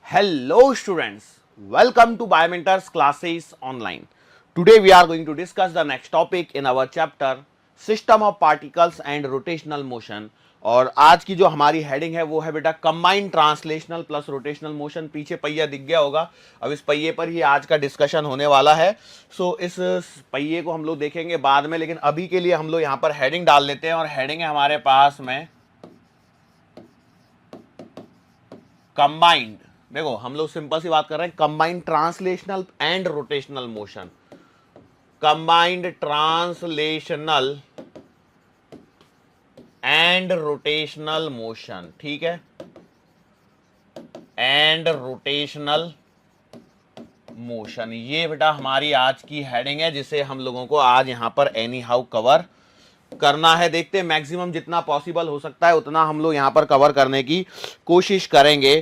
Hello students, welcome to Biomentors classes online. Today we are going to discuss the next topic in our chapter System of Particles and Rotational Motion. और आज की जो हमारी heading है वो है बेटा combined translational plus rotational motion. पीछे पहिया दिख गया होगा, अब इस पहिए पर ही आज का डिस्कशन होने वाला है। इस पहिए को हम लोग देखेंगे बाद में, लेकिन अभी के लिए हम लोग यहाँ पर हेडिंग डाल लेते हैं। और हेडिंग है हमारे पास में कंबाइंड। देखो हम लोग सिंपल सी बात कर रहे हैं, combined translational and rotational motion. Combined translational and rotational motion, ठीक है, एंड रोटेशनल मोशन, ये बेटा हमारी आज की हेडिंग है, जिसे हम लोगों को आज यहां पर एनी हाउ कवर करना है। देखते हैं मैक्सिमम जितना पॉसिबल हो सकता है उतना हम लोग यहां पर कवर करने की कोशिश करेंगे।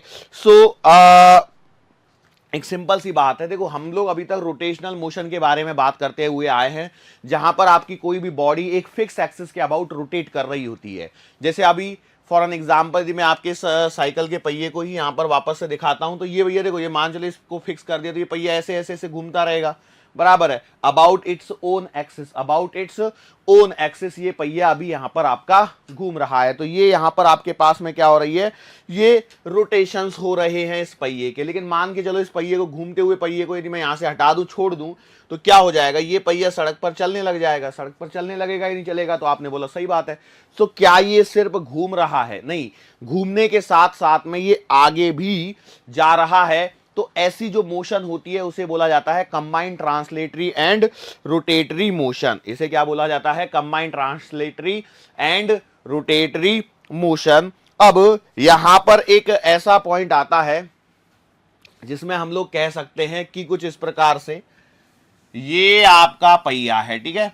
एक सिंपल सी बात है, देखो हम लोग अभी तक रोटेशनल मोशन के बारे में बात करते हुए आए हैं, जहां पर आपकी कोई भी बॉडी एक फिक्स एक्सिस के अबाउट रोटेट कर रही होती है। जैसे अभी फॉर एन एग्जाम्पल यदि मैं आपके साइकिल के पहिए को ही यहां पर वापस से दिखाता हूं, तो ये भैया देखो, ये मान चलो इसको फिक्स कर दिया तो ये पहिया ऐसे ऐसे ऐसे घूमता रहेगा, बराबर है, about its own axis, about its own axis. ये पहिया अभी यहां पर आपका घूम रहा है, तो ये यहां पर आपके पास में क्या हो रही है, ये रोटेशंस हो रहे हैं इस पहिए के। लेकिन मान के चलो इस पहिए को, घूमते हुए पहिए को यदि मैं यहां से हटा दूं, छोड़ दूं, तो क्या हो जाएगा, ये पहिया सड़क पर चलने लग जाएगा। सड़क पर चलने लगेगा ही नहीं चलेगा, तो आपने बोला सही बात है। तो क्या ये सिर्फ घूम रहा है? नहीं, घूमने के साथ साथ में ये आगे भी जा रहा है। तो ऐसी जो मोशन होती है उसे बोला जाता है combined translatory and rotatory motion. इसे क्या बोला जाता है? Combined translatory and rotatory motion. अब यहां पर एक ऐसा पॉइंट आता है जिसमें हम लोग कह सकते हैं कि कुछ इस प्रकार से, ये आपका पहिया है, ठीक है।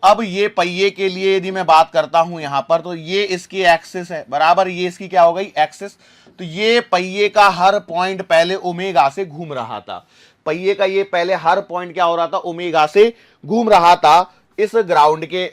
अब ये पहिए के लिए यदि मैं बात करता हूं यहां पर, तो ये इसकी एक्सिस है, बराबर, ये इसकी क्या हो गई, एक्सिस। तो ये पहिए का हर पॉइंट पहले ओमेगा से घूम रहा था। पहिए का ये पहले हर पॉइंट क्या हो रहा था, ओमेगा से घूम रहा था। इस ग्राउंड के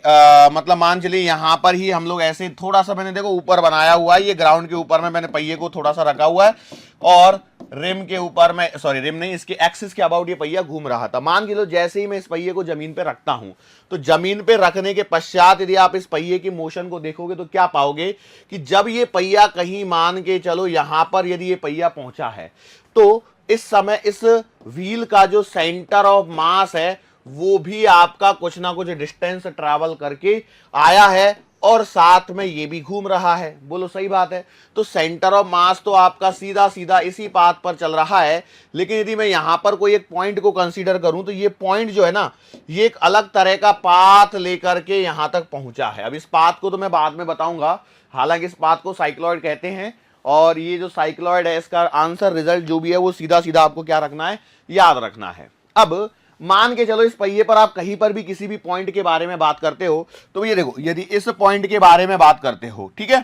मतलब मान चलिए यहां पर ही हम लोग ऐसे थोड़ा सा, मैंने देखो ऊपर बनाया हुआ है, ये ग्राउंड के ऊपर में मैंने पहिए को थोड़ा सा रखा हुआ है, और रिम के ऊपर में, सॉरी रिम नहीं, इसके एक्सिस के अबाउट ये पहिया घूम रहा था। मान के लो जैसे ही मैं इस पहिए को जमीन पे रखता हूं, तो जमीन पे रखने के पश्चात यदि आप इस पहिए की मोशन को देखोगे तो क्या पाओगे कि जब ये पहिया कहीं मान के चलो यहां पर यदि ये पहिया पहुंचा है, तो इस समय इस व्हील का जो सेंटर ऑफ मास है वो भी आपका कुछ ना कुछ डिस्टेंस ट्रैवल करके आया है, और साथ में ये भी घूम रहा है। बोलो सही बात है। तो सेंटर ऑफ मास तो आपका सीधा सीधा इसी पाथ पर चल रहा है, लेकिन यदि मैं यहां पर कोई एक पॉइंट को कंसीडर करूं, तो ये पॉइंट जो है ना, ये एक अलग तरह का पाथ लेकर के यहां तक पहुंचा है। अब इस पाथ को तो मैं बाद में बताऊंगा, हालांकि इस पाथ को साइक्लॉइड कहते हैं, और ये जो साइक्लॉइड है इसका आंसर रिजल्ट जो भी है वो सीधा सीधा आपको क्या रखना है, याद रखना है। अब मान के चलो इस पहिए पर आप कहीं पर भी किसी भी पॉइंट के बारे में बात करते हो, तो ये देखो, यदि इस पॉइंट के बारे में बात करते हो, ठीक है,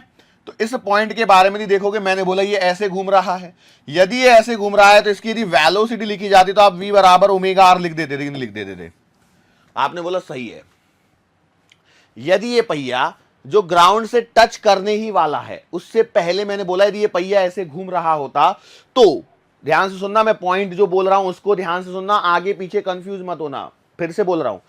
तो इस पॉइंट के बारे में यदि देखोगे, मैंने बोला ये ऐसे घूम रहा है। यदि ये ऐसे घूम रहा है तो इसकी यदि वेलोसिटी लिखी जाती तो आप v बराबर ओमेगा आर लिख देते थे, नहीं लिख देते थे? आपने बोला सही है। यदि ये पहिया जो ग्राउंड से टच करने ही वाला है, उससे पहले मैंने बोला यदि ये पहिया ऐसे घूम रहा होता, तो ध्यान से सुनना, मैं पॉइंट जो बोल रहा हूं उसको ध्यान से सुनना, आगे पीछे कंफ्यूज मत होना। फिर से बोल रहा हूं,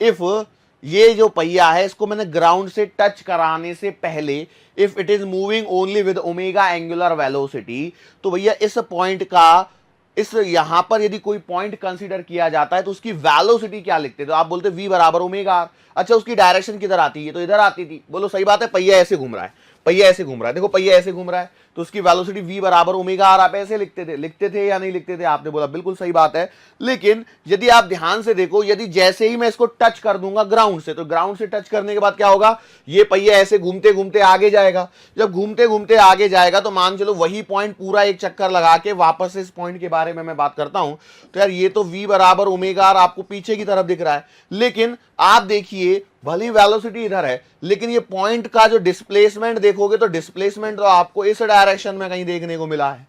इफ ये जो पहिया है इसको मैंने ग्राउंड से टच कराने से पहले, if it is moving only with omega angular velocity, तो भैया इस पॉइंट का, इस यहां पर यदि कोई पॉइंट कंसीडर किया जाता है तो उसकी वेलोसिटी क्या लिखते, तो आप बोलते v बराबर ओमेगा आर। अच्छा, उसकी डायरेक्शन किधर आती है, तो इधर आती थी। बोलो सही बात है, पहिया ऐसे घूम रहा है, पहिया ऐसे घूम रहा है, देखो पहिया ऐसे घूम रहा है, तो उसकी वेलोसिटी v बराबर ओमेगा आर। आप ऐसे लिखते थे या नहीं लिखते थे? आपने बोला बिल्कुल सही बात है। लेकिन यदि आप ध्यान से देखो, यदि जैसे ही मैं इसको टच कर दूंगा ग्राउंड से, तो ग्राउंड से टच करने के बाद क्या होगा, ये पहिया ऐसे घूमते घूमते आगे जाएगा। जब घूमते घूमते आगे जाएगा तो मान चलो वही पॉइंट पूरा एक चक्कर लगा के वापस इस पॉइंट के बारे में मैं बात करता हूं, तो यार ये तो v बराबर ओमेगा आर आपको पीछे की तरफ दिख रहा है। लेकिन आप देखिए, भली वेलोसिटी इधर है, लेकिन ये पॉइंट का जो डिस्प्लेसमेंट देखोगे, तो डिस्प्लेसमेंट तो आपको इस डायरेक्शन में कहीं देखने को मिला है,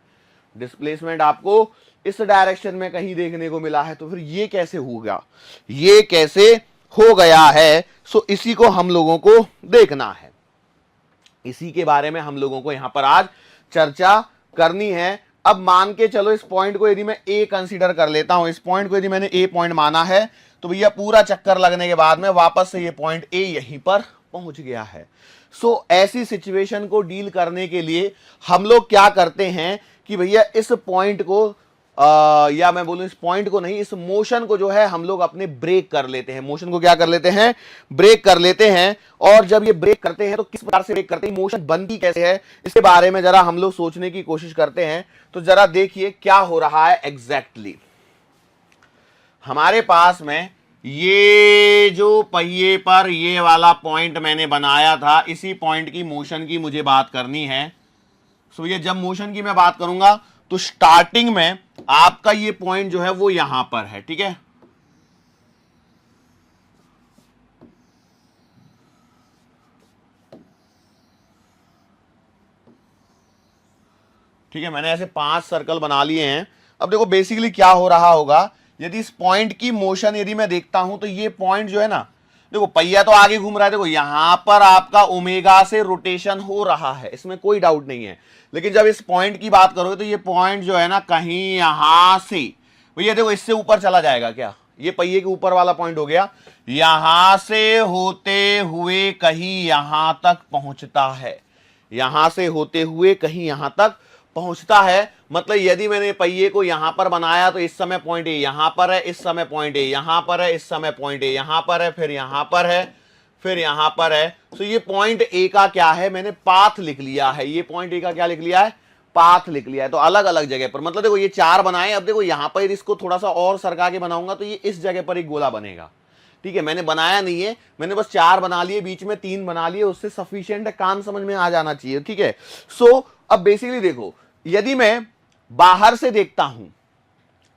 डिस्प्लेसमेंट आपको इस डायरेक्शन में कहीं देखने को मिला है। तो फिर ये कैसे होगा, ये कैसे हो गया है? इसी को हम लोगों को देखना है, इसी के बारे में हम लोगों को यहां पर आज चर्चा करनी है। अब मान के चलो इस पॉइंट को यदि मैं ए कंसीडर कर लेता हूं, इस पॉइंट को यदि मैंने ए पॉइंट माना है, तो भैया पूरा चक्कर लगने के बाद में वापस से ये पॉइंट ए यहीं पर पहुंच गया है। सो ऐसी सिचुएशन को डील करने के लिए हम लोग क्या करते हैं कि भैया इस पॉइंट को या मैं बोलूं इस पॉइंट को नहीं, इस मोशन को जो है हम लोग अपने ब्रेक कर लेते हैं। मोशन को क्या कर लेते हैं? ब्रेक कर लेते हैं। और जब ये ब्रेक करते हैं तो किस प्रकार से ब्रेक करते हैं, मोशन बनती कैसे है, इसके बारे में जरा हम लोग सोचने की कोशिश करते हैं। तो जरा देखिए क्या हो रहा है एग्जैक्टली। हमारे पास में ये जो पहिए पर ये वाला पॉइंट मैंने बनाया था, इसी पॉइंट की मोशन की मुझे बात करनी है। सो ये जब मोशन की मैं बात करूंगा तो स्टार्टिंग में आपका ये पॉइंट जो है वो यहां पर है, ठीक है। ठीक है, मैंने ऐसे 5 सर्कल बना लिए हैं। अब देखो बेसिकली क्या हो रहा होगा, यदि इस पॉइंट की मोशन यदि मैं देखता हूं तो ये पॉइंट जो है ना, देखो पहिया तो आगे घूम रहा है, देखो यहां पर आपका ओमेगा से रोटेशन हो रहा है, इसमें कोई डाउट नहीं है। लेकिन जब इस पॉइंट की बात करोगे तो ये पॉइंट जो है ना कहीं यहां से, भैया देखो इससे ऊपर चला जाएगा क्या, ये पहिए के ऊपर वाला पॉइंट हो गया, यहां से होते हुए कहीं यहां तक पहुंचता है, यहां से होते हुए कहीं यहां तक पहुंचता है। मतलब यदि मैंने पहिए को यहां पर बनाया तो इस समय पॉइंट ए यहां पर है, इस समय पॉइंट ए यहां पर है, इस समय पॉइंट ए यहां पर है, फिर यहां पर है, फिर यहां पर है। तो ये पॉइंट ए का क्या है, मैंने पाथ लिख लिया है। ये पॉइंट ए का क्या लिख लिया है, पाथ लिख लिया है। तो अलग अलग जगह पर, मतलब देखो ये 4 बनाए। अब देखो यहां पर इसको थोड़ा सा और सरका के बनाऊंगा तो ये इस जगह पर एक गोला बनेगा, ठीक है। मैंने बनाया नहीं है, मैंने बस 4 बना लिए, बीच में 3 बना लिए, उससे सफिशिएंट है, काम समझ में आ जाना चाहिए, ठीक है। सो अब बेसिकली देखो, यदि मैं बाहर से देखता हूं,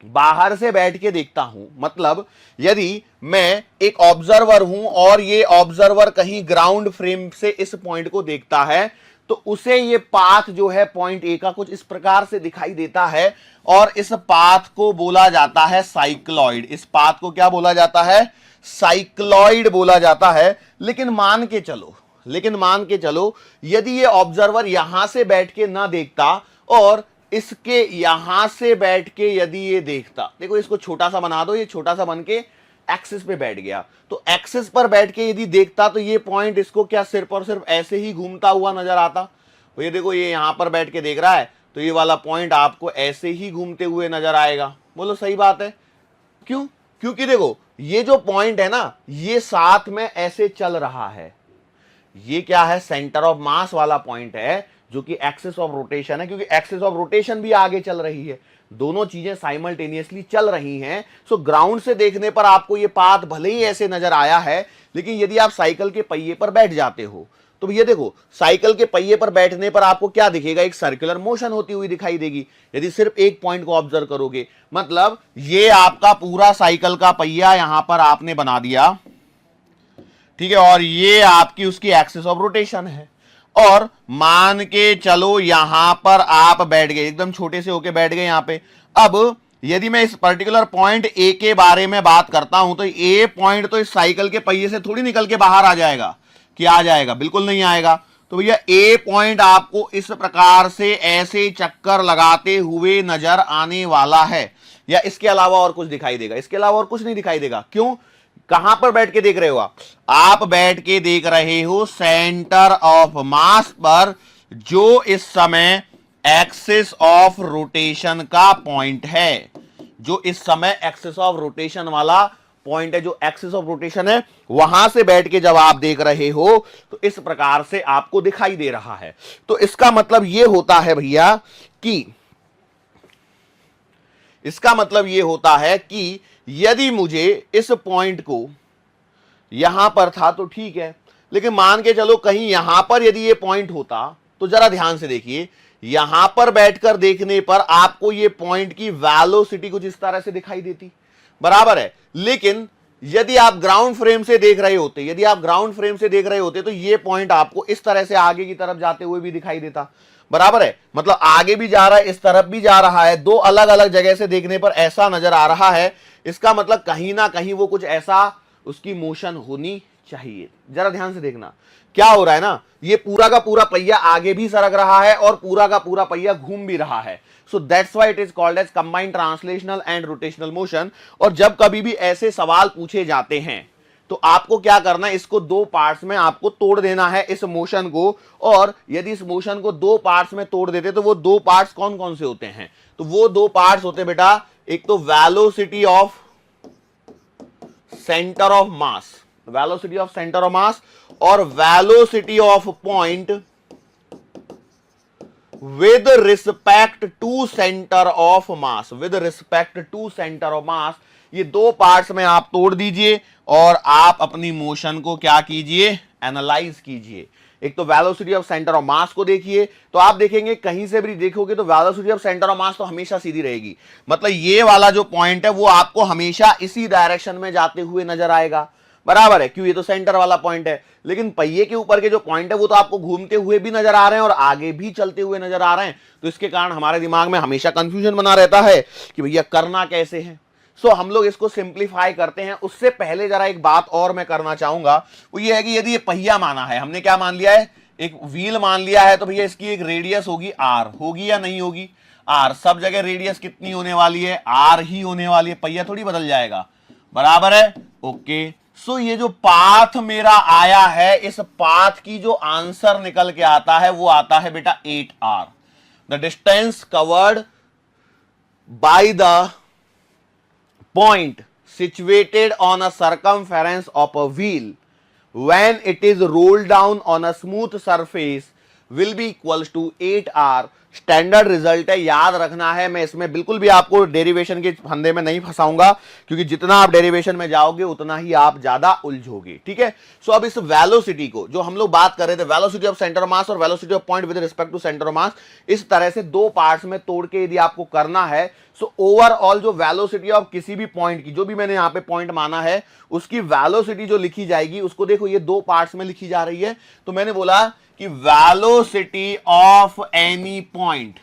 बाहर से बैठ के देखता हूं, मतलब यदि मैं एक ऑब्जर्वर हूं और ये ऑब्जर्वर कहीं ग्राउंड फ्रेम से इस पॉइंट को देखता है, तो उसे ये पाथ जो है पॉइंट ए का कुछ इस प्रकार से दिखाई देता है। और इस पाथ को बोला जाता है साइक्लॉइड। इस पाथ को क्या बोला जाता है, साइक्लॉइड बोला जाता है। लेकिन मान के चलो यदि ये ऑब्जर्वर यहां से बैठ के ना देखता और इसके यहां से बैठ के यदि ये देखता, देखो इसको छोटा सा बना दो, ये छोटा सा बन के एक्सिस पे बैठ गया, तो एक्सिस पर बैठ के यदि देखता तो ये पॉइंट इसको क्या सिर्फ और सिर्फ ऐसे ही घूमता हुआ नजर आता। तो ये देखो ये यहां पर बैठ के देख रहा है तो ये वाला पॉइंट आपको ऐसे ही घूमते हुए नजर आएगा। बोलो सही बात है, क्यों? क्योंकि देखो ये जो पॉइंट है ना, ये साथ में ऐसे चल रहा है। ये क्या है, सेंटर ऑफ मास वाला पॉइंट है, जो कि एक्सिस ऑफ रोटेशन है, क्योंकि एक्सिस ऑफ रोटेशन भी आगे चल रही है, दोनों चीजें साइमल्टेनियसली चल रही हैं। सो ग्राउंड से देखने पर आपको ये पाथ भले ही ऐसे नजर आया है, लेकिन यदि आप साइकिल के पहिए पर बैठ जाते हो तो ये देखो साइकिल के पहिए पर बैठने पर आपको क्या दिखेगा, एक सर्कुलर मोशन होती हुई दिखाई देगी यदि सिर्फ एक पॉइंट को ऑब्जर्व करोगे। मतलब ये आपका पूरा साइकिल का पहिया यहां पर आपने बना दिया, ठीक है, और ये आपकी उसकी एक्सिस ऑफ रोटेशन है। और मान के चलो यहां पर आप बैठ गए, एकदम छोटे से होके बैठ गए यहां पे। अब यदि मैं इस पर्टिकुलर पॉइंट ए के बारे में बात करता हूं तो ए पॉइंट तो इस साइकिल के पहिए से थोड़ी निकल के बाहर आ जाएगा, कि आ जाएगा, बिल्कुल नहीं आएगा। तो भैया ए पॉइंट आपको इस प्रकार से ऐसे चक्कर लगाते हुए नजर आने वाला है, या इसके अलावा और कुछ दिखाई देगा? इसके अलावा और कुछ नहीं दिखाई देगा। क्यों? कहां पर बैठ के देख रहे हो आप बैठ के देख रहे हो सेंटर ऑफ मास पर, जो इस समय एक्सिस ऑफ रोटेशन का पॉइंट है, जो इस समय एक्सिस ऑफ रोटेशन वाला पॉइंट है, जो एक्सिस ऑफ रोटेशन है वहां से बैठ के जब आप देख रहे हो तो इस प्रकार से आपको दिखाई दे रहा है। तो इसका मतलब यह होता है भैया कि, इसका मतलब यह होता है कि यदि मुझे इस पॉइंट को यहां पर था तो ठीक है, लेकिन मान के चलो कहीं यहां पर यदि ये पॉइंट होता, तो जरा ध्यान से देखिए, यहां पर बैठकर देखने पर आपको ये पॉइंट की वेलोसिटी कुछ इस तरह से दिखाई देती, बराबर है। लेकिन यदि आप ग्राउंड फ्रेम से देख रहे होते, तो ये पॉइंट आपको इस तरह से आगे की तरफ जाते हुए भी दिखाई देता, बराबर है। मतलब आगे भी जा रहा है, इस तरफ भी जा रहा है, दो अलग अलग जगह से देखने पर ऐसा नजर आ रहा है। इसका मतलब कहीं ना कहीं वो कुछ ऐसा उसकी मोशन होनी चाहिए। जरा ध्यान से देखना क्या हो रहा है ना, ये पूरा का पूरा पहिया आगे भी सरक रहा है और पूरा का पूरा पहिया घूम भी रहा है। So that's why it is called as combined translational and rotational motion. और जब कभी भी ऐसे सवाल पूछे जाते हैं तो आपको क्या करना है, इसको दो पार्ट्स में आपको तोड़ देना है इस मोशन को। और यदि इस मोशन को दो पार्ट्स में तोड़ देते तो वो दो पार्ट्स कौन कौन से होते हैं, तो वो दो पार्ट्स होते हैं बेटा, एक तो velocity of centre of mass, velocity of centre of mass, और velocity of point with respect to centre of mass, with respect to centre of mass. ये दो पार्ट्स में आप तोड़ दीजिए और आप अपनी मोशन को क्या कीजिए, एनालाइज कीजिए। एक तो वेलोसिटी ऑफ सेंटर ऑफ मास को देखिए, तो आप देखेंगे कहीं से भी देखोगे तो velocity of centre of mass तो हमेशा सीधी रहेगी, मतलब ये वाला जो पॉइंट है वो आपको हमेशा इसी डायरेक्शन में जाते हुए नजर आएगा, बराबर है, क्यों, ये तो सेंटर वाला पॉइंट है। लेकिन पहिए के ऊपर के जो पॉइंट है वो तो आपको घूमते हुए भी नजर आ रहे हैं और आगे भी चलते हुए नजर आ रहे हैं, तो इसके कारण हमारे दिमाग में हमेशा कंफ्यूजन बना रहता है कि भैया करना कैसे है। सो हम लोग इसको सिंप्लीफाई करते हैं। उससे पहले जरा एक बात और मैं करना चाहूंगा, वो ये है कि यदि ये पहिया माना है, हमने क्या मान लिया है, एक व्हील मान लिया है, तो भैया इसकी एक रेडियस होगी आर, होगी या नहीं होगी, आर। सब जगह रेडियस कितनी होने वाली है, आर ही होने वाली है, पहिया थोड़ी बदल जाएगा, बराबर है, ओके। सो ये जो पाथ मेरा आया है, इस पाथ की जो आंसर निकल के आता है वो आता है बेटा 8r, the distance covered by the point situated on a circumference of a wheel when it is rolled down on a smooth surface will be equals to 8r। Standard result है, याद रखना है। मैं इसमें बिल्कुल भी आपको डेरिवेशन के फंदे में नहीं फंसाऊंगा, क्योंकि जितना आप डेरिवेशन में जाओगे उतना ही आप ज्यादा उलझोगे, ठीक है। सो अब इस वेलोसिटी को जो हम लोग बात कर रहे थे, velocity of centre of mass और velocity of point with respect to centre of mass, इस तरह से दो पार्ट्स में तोड़ के यदि आपको करना है, सो ओवरऑल जो वेलोसिटी ऑफ किसी भी पॉइंट की, जो भी मैंने यहां पे पॉइंट माना है, उसकी वेलोसिटी जो लिखी जाएगी, उसको देखो ये दो पार्ट्स में लिखी जा रही है। तो मैंने बोला कि velocity of any point,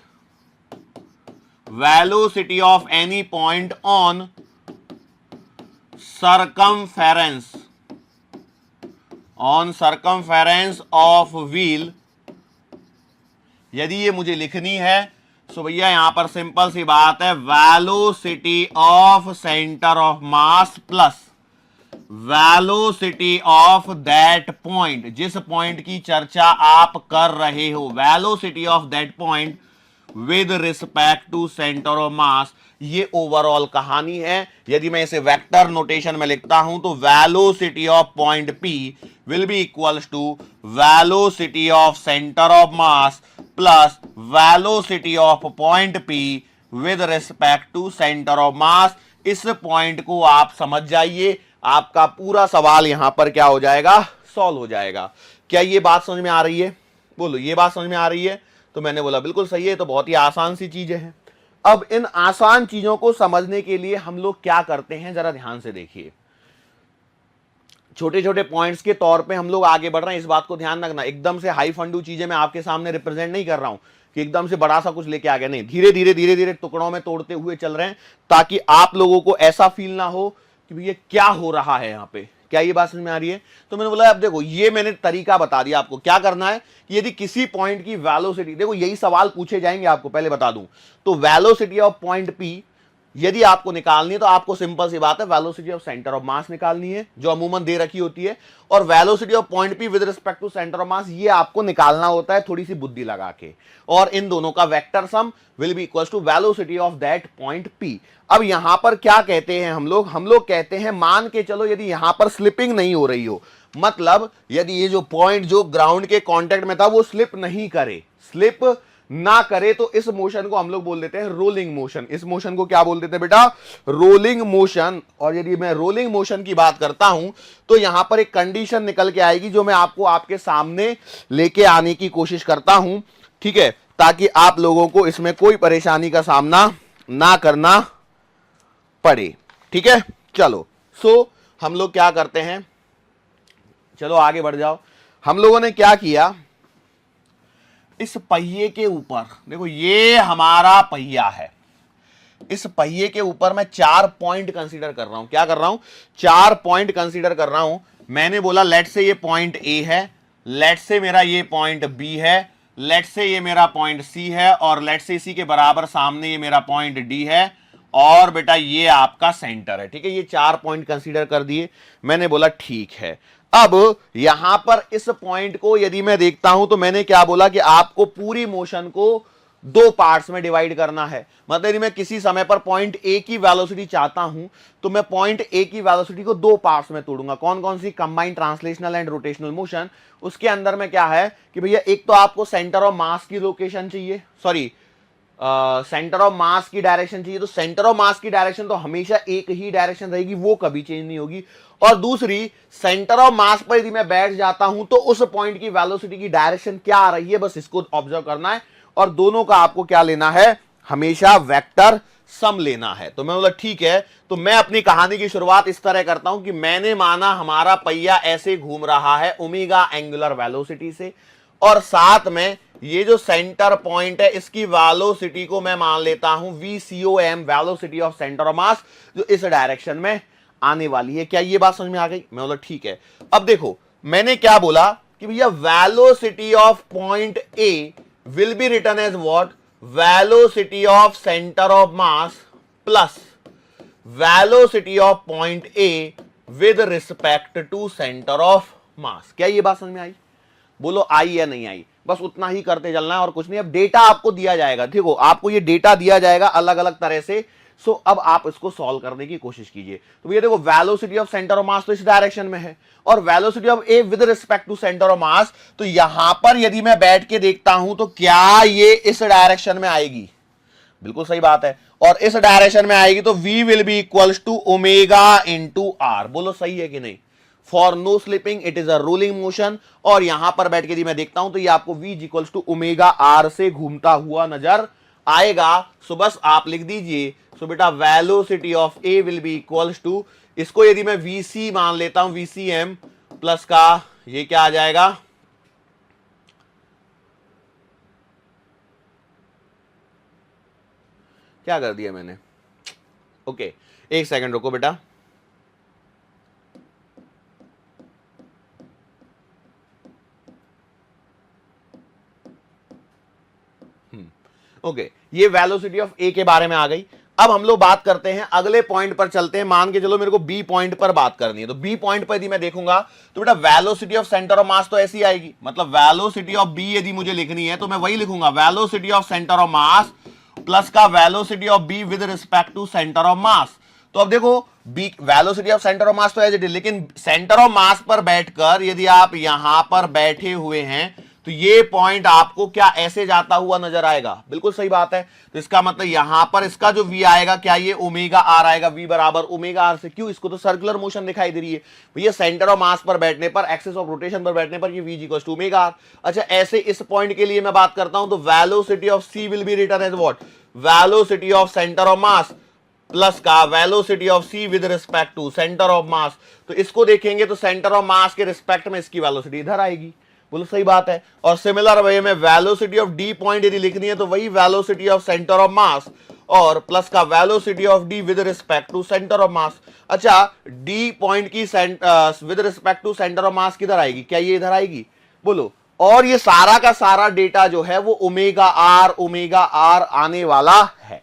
velocity of any point on circumference, on circumference of wheel, यदि ये मुझे लिखनी है, सो भैया यहां पर सिंपल सी बात है, velocity of centre of mass plus velocity of that point, जिस पॉइंट की चर्चा आप कर रहे हो, velocity of that point with respect to centre of mass. ये ओवरऑल कहानी है। यदि मैं इसे वेक्टर नोटेशन में लिखता हूं तो velocity of point P will be equals to velocity of centre of mass plus velocity of point P with respect to centre of mass. इस पॉइंट को आप समझ जाइए, आपका पूरा सवाल यहां पर क्या हो जाएगा, सॉल्व हो जाएगा। क्या ये बात समझ में आ रही है, बोलो ये बात समझ में आ रही है? तो मैंने बोला बिल्कुल सही है, तो बहुत ही आसान सी चीजें हैं। अब इन आसान चीजों को समझने के लिए हम लोग क्या करते हैं, जरा ध्यान से देखिए। छोटे छोटे पॉइंट्स के तौर पे हम लोग आगे बढ़ रहे हैं, इस बात को ध्यान रखना। एकदम से हाई फंडू चीजें मैं आपके सामने रिप्रेजेंट नहीं कर रहा हूं कि एकदम से बड़ा सा कुछ लेके आ गया, नहीं, धीरे धीरे धीरे धीरे टुकड़ों में तोड़ते हुए चल रहे हैं, ताकि आप लोगों को ऐसा फील ना हो कि भैया क्या हो रहा है यहाँ पे। क्या ये बात समझ में आ रही है? तो मैंने बोला अब देखो, ये मैंने तरीका बता दिया आपको क्या करना है कि यदि किसी पॉइंट की वेलोसिटी, देखो यही सवाल पूछे जाएंगे आपको, पहले बता दूं, तो वेलोसिटी ऑफ पॉइंट P यदि आपको निकालनी है तो आपको सिंपल सी बात है, velocity of centre of mass निकालनी है, जो अमूमन दे रखी होती है, और velocity of point P with respect to centre of mass ये आपको निकालना होता है थोड़ी सी बुद्धि लगा के, और इन दोनों का vector sum will be equal to velocity of that point P। अब यहां पर क्या कहते हैं हम लोग कहते हैं, मान के चलो यदि यहां पर स्लिपिंग नहीं हो रही हो, मतलब यदि ये जो पॉइंट जो ग्राउंड के कांटेक्ट में था वो स्लिप नहीं करे, स्लिप ना करे, तो इस मोशन को हम लोग बोल देते हैं रोलिंग मोशन। इस मोशन को क्या बोल देते हैं बेटा, रोलिंग मोशन। और यदि मैं रोलिंग मोशन की बात करता हूं तो यहां पर एक कंडीशन निकल के आएगी, जो मैं आपको आपके सामने लेके आने की कोशिश करता हूं, ठीक है, ताकि आप लोगों को इसमें कोई परेशानी का सामना ना करना पड़े, ठीक है। चलो, सो हम लोग क्या करते हैं, चलो आगे बढ़ जाओ। हम लोगों ने क्या किया, इस पहिए के ऊपर देखो, ये हमारा पहिया है, इस पहिए के ऊपर मैं 4 पॉइंट कंसीडर कर रहा हूं। क्या कर रहा हूं, 4 पॉइंट कंसीडर कर रहा हूं। मैंने बोला लेट से ये पॉइंट ए है, लेट से मेरा ये पॉइंट बी है, लेट से ये मेरा पॉइंट सी है, और लेट से इसी के बराबर सामने ये मेरा पॉइंट डी है, और बेटा ये आपका सेंटर है। ठीक है, ये 4 पॉइंट कंसीडर कर दिए। मैंने बोला ठीक है। अब यहां पर इस पॉइंट को यदि मैं देखता हूं तो मैंने क्या बोला कि आपको पूरी मोशन को 2 पार्ट्स में डिवाइड करना है। मतलब यदि मैं किसी समय पर पॉइंट ए की वेलोसिटी चाहता हूं तो मैं पॉइंट ए की वेलोसिटी को 2 पार्ट्स में तोड़ूंगा। कौन कौन सी? Combined translational and rotational motion. उसके अंदर में क्या है कि भैया एक तो आपको सेंटर ऑफ मास की लोकेशन चाहिए, सॉरी सेंटर ऑफ मास की डायरेक्शन चाहिए। तो सेंटर ऑफ मास की डायरेक्शन तो हमेशा एक ही डायरेक्शन रहेगी, वो कभी चेंज नहीं होगी। और दूसरी, सेंटर ऑफ मास पर यदि मैं बैठ जाता हूं तो उस पॉइंट की वेलोसिटी की डायरेक्शन क्या आ रही है, बस इसको ऑब्जर्व करना है। और दोनों का आपको क्या लेना है? हमेशा वेक्टर सम लेना है। तो मैं बोला ठीक है। तो मैं अपनी कहानी की शुरुआत इस तरह करता हूं कि मैंने माना हमारा पहिया ऐसे घूम रहा है ओमेगा एंगुलर वेलोसिटी से, और साथ में ये जो सेंटर पॉइंट है इसकी वेलोसिटी को मैं मान लेता हूं VCOM, velocity of centre of मास, जो इस डायरेक्शन में आने वाली है। क्या ये बात समझ में आ गई? मैं बोला ठीक है। अब देखो मैंने क्या बोला कि भैया velocity of point A will be written as what? Velocity of centre of mass plus velocity of point A with respect to centre of mass. क्या ये बात समझ में आई? बोलो आई या नहीं आई? बस उतना ही करते चलना है और कुछ नहीं। अब डेटा आपको दिया जाएगा, देखो आपको ये डेटा दिया जाएगा अलग अलग तरह से। सो अब आप इसको सॉल्व करने की कोशिश कीजिए। तो ये देखो velocity of centre of mass तो इस डायरेक्शन में है, और velocity of A with respect to centre of mass, तो यहां पर यदि मैं बैठ के देखता हूं तो क्या ये इस डायरेक्शन में आएगी? बिल्कुल सही बात है। और इस डायरेक्शन में आएगी तो v will be equals to omega into R. बोलो सही है कि नहीं? For no slipping it is a rolling motion. और यहां पर बैठ के यदि मैं देखता हूं तो ये आपको v equals to omega R से घूमता हुआ नजर आएगा। सो बस आप लिख दीजिए। सो बेटा velocity of A will be equals to, इसको यदि मैं vc मान लेता हूं, VCM प्लस का ये क्या आ जाएगा? क्या कर दिया मैंने? ओके एक सेकंड रुको बेटा। ओके ये वेलोसिटी ऑफ ए के बारे में आ गई। अब हम लोग बात करते हैं अगले पॉइंट पर चलते हैं। मान के चलो मेरे को बी पॉइंट पर बात करनी है, तो बी पॉइंट पर यदि मैं देखूंगा तो बेटा velocity of centre of mass तो ऐसी आएगी। मतलब वेलोसिटी ऑफ बी यदि मुझे लिखनी है तो मैं वही लिखूंगा, velocity of centre of mass plus का velocity of B with respect to centre of mass. तो अब देखो B velocity of centre of mass तो एज इट इज, लेकिन सेंटर ऑफ मास पर बैठकर यदि आप यहां पर बैठे हुए हैं तो ये पॉइंट आपको क्या ऐसे जाता हुआ नजर आएगा? बिल्कुल सही बात है। तो इसका मतलब यहां पर इसका जो v आएगा क्या ये ओमेगा आर आएगा? v बराबर ओमेगा आर से। क्यों? इसको तो सर्कुलर मोशन दिखाई दे रही है भैया, सेंटर ऑफ मास पर बैठने पर, एक्सिस ऑफ रोटेशन पर बैठने पर ये v equals to omega R. अच्छा ऐसे इस पॉइंट के लिए मैं बात करता हूं तो velocity of c will be written as what? Velocity of centre of mass plus का velocity of c with respect to centre of mass. तो इसको देखेंगे तो सेंटर ऑफ मास के रिस्पेक्ट में इसकी वेलोसिटी इधर आएगी। बोलो सही बात है। और सिमिलर वे में वेलोसिटी ऑफ डी पॉइंट यदि लिखनी है तो वही velocity of centre of mass और प्लस का velocity of D with respect to centre of mass. अच्छा डी पॉइंट की with respect to centre of mass किधर आएगी? क्या ये इधर आएगी? बोलो। और ये सारा का सारा डेटा जो है वो ओमेगा आर आने वाला है।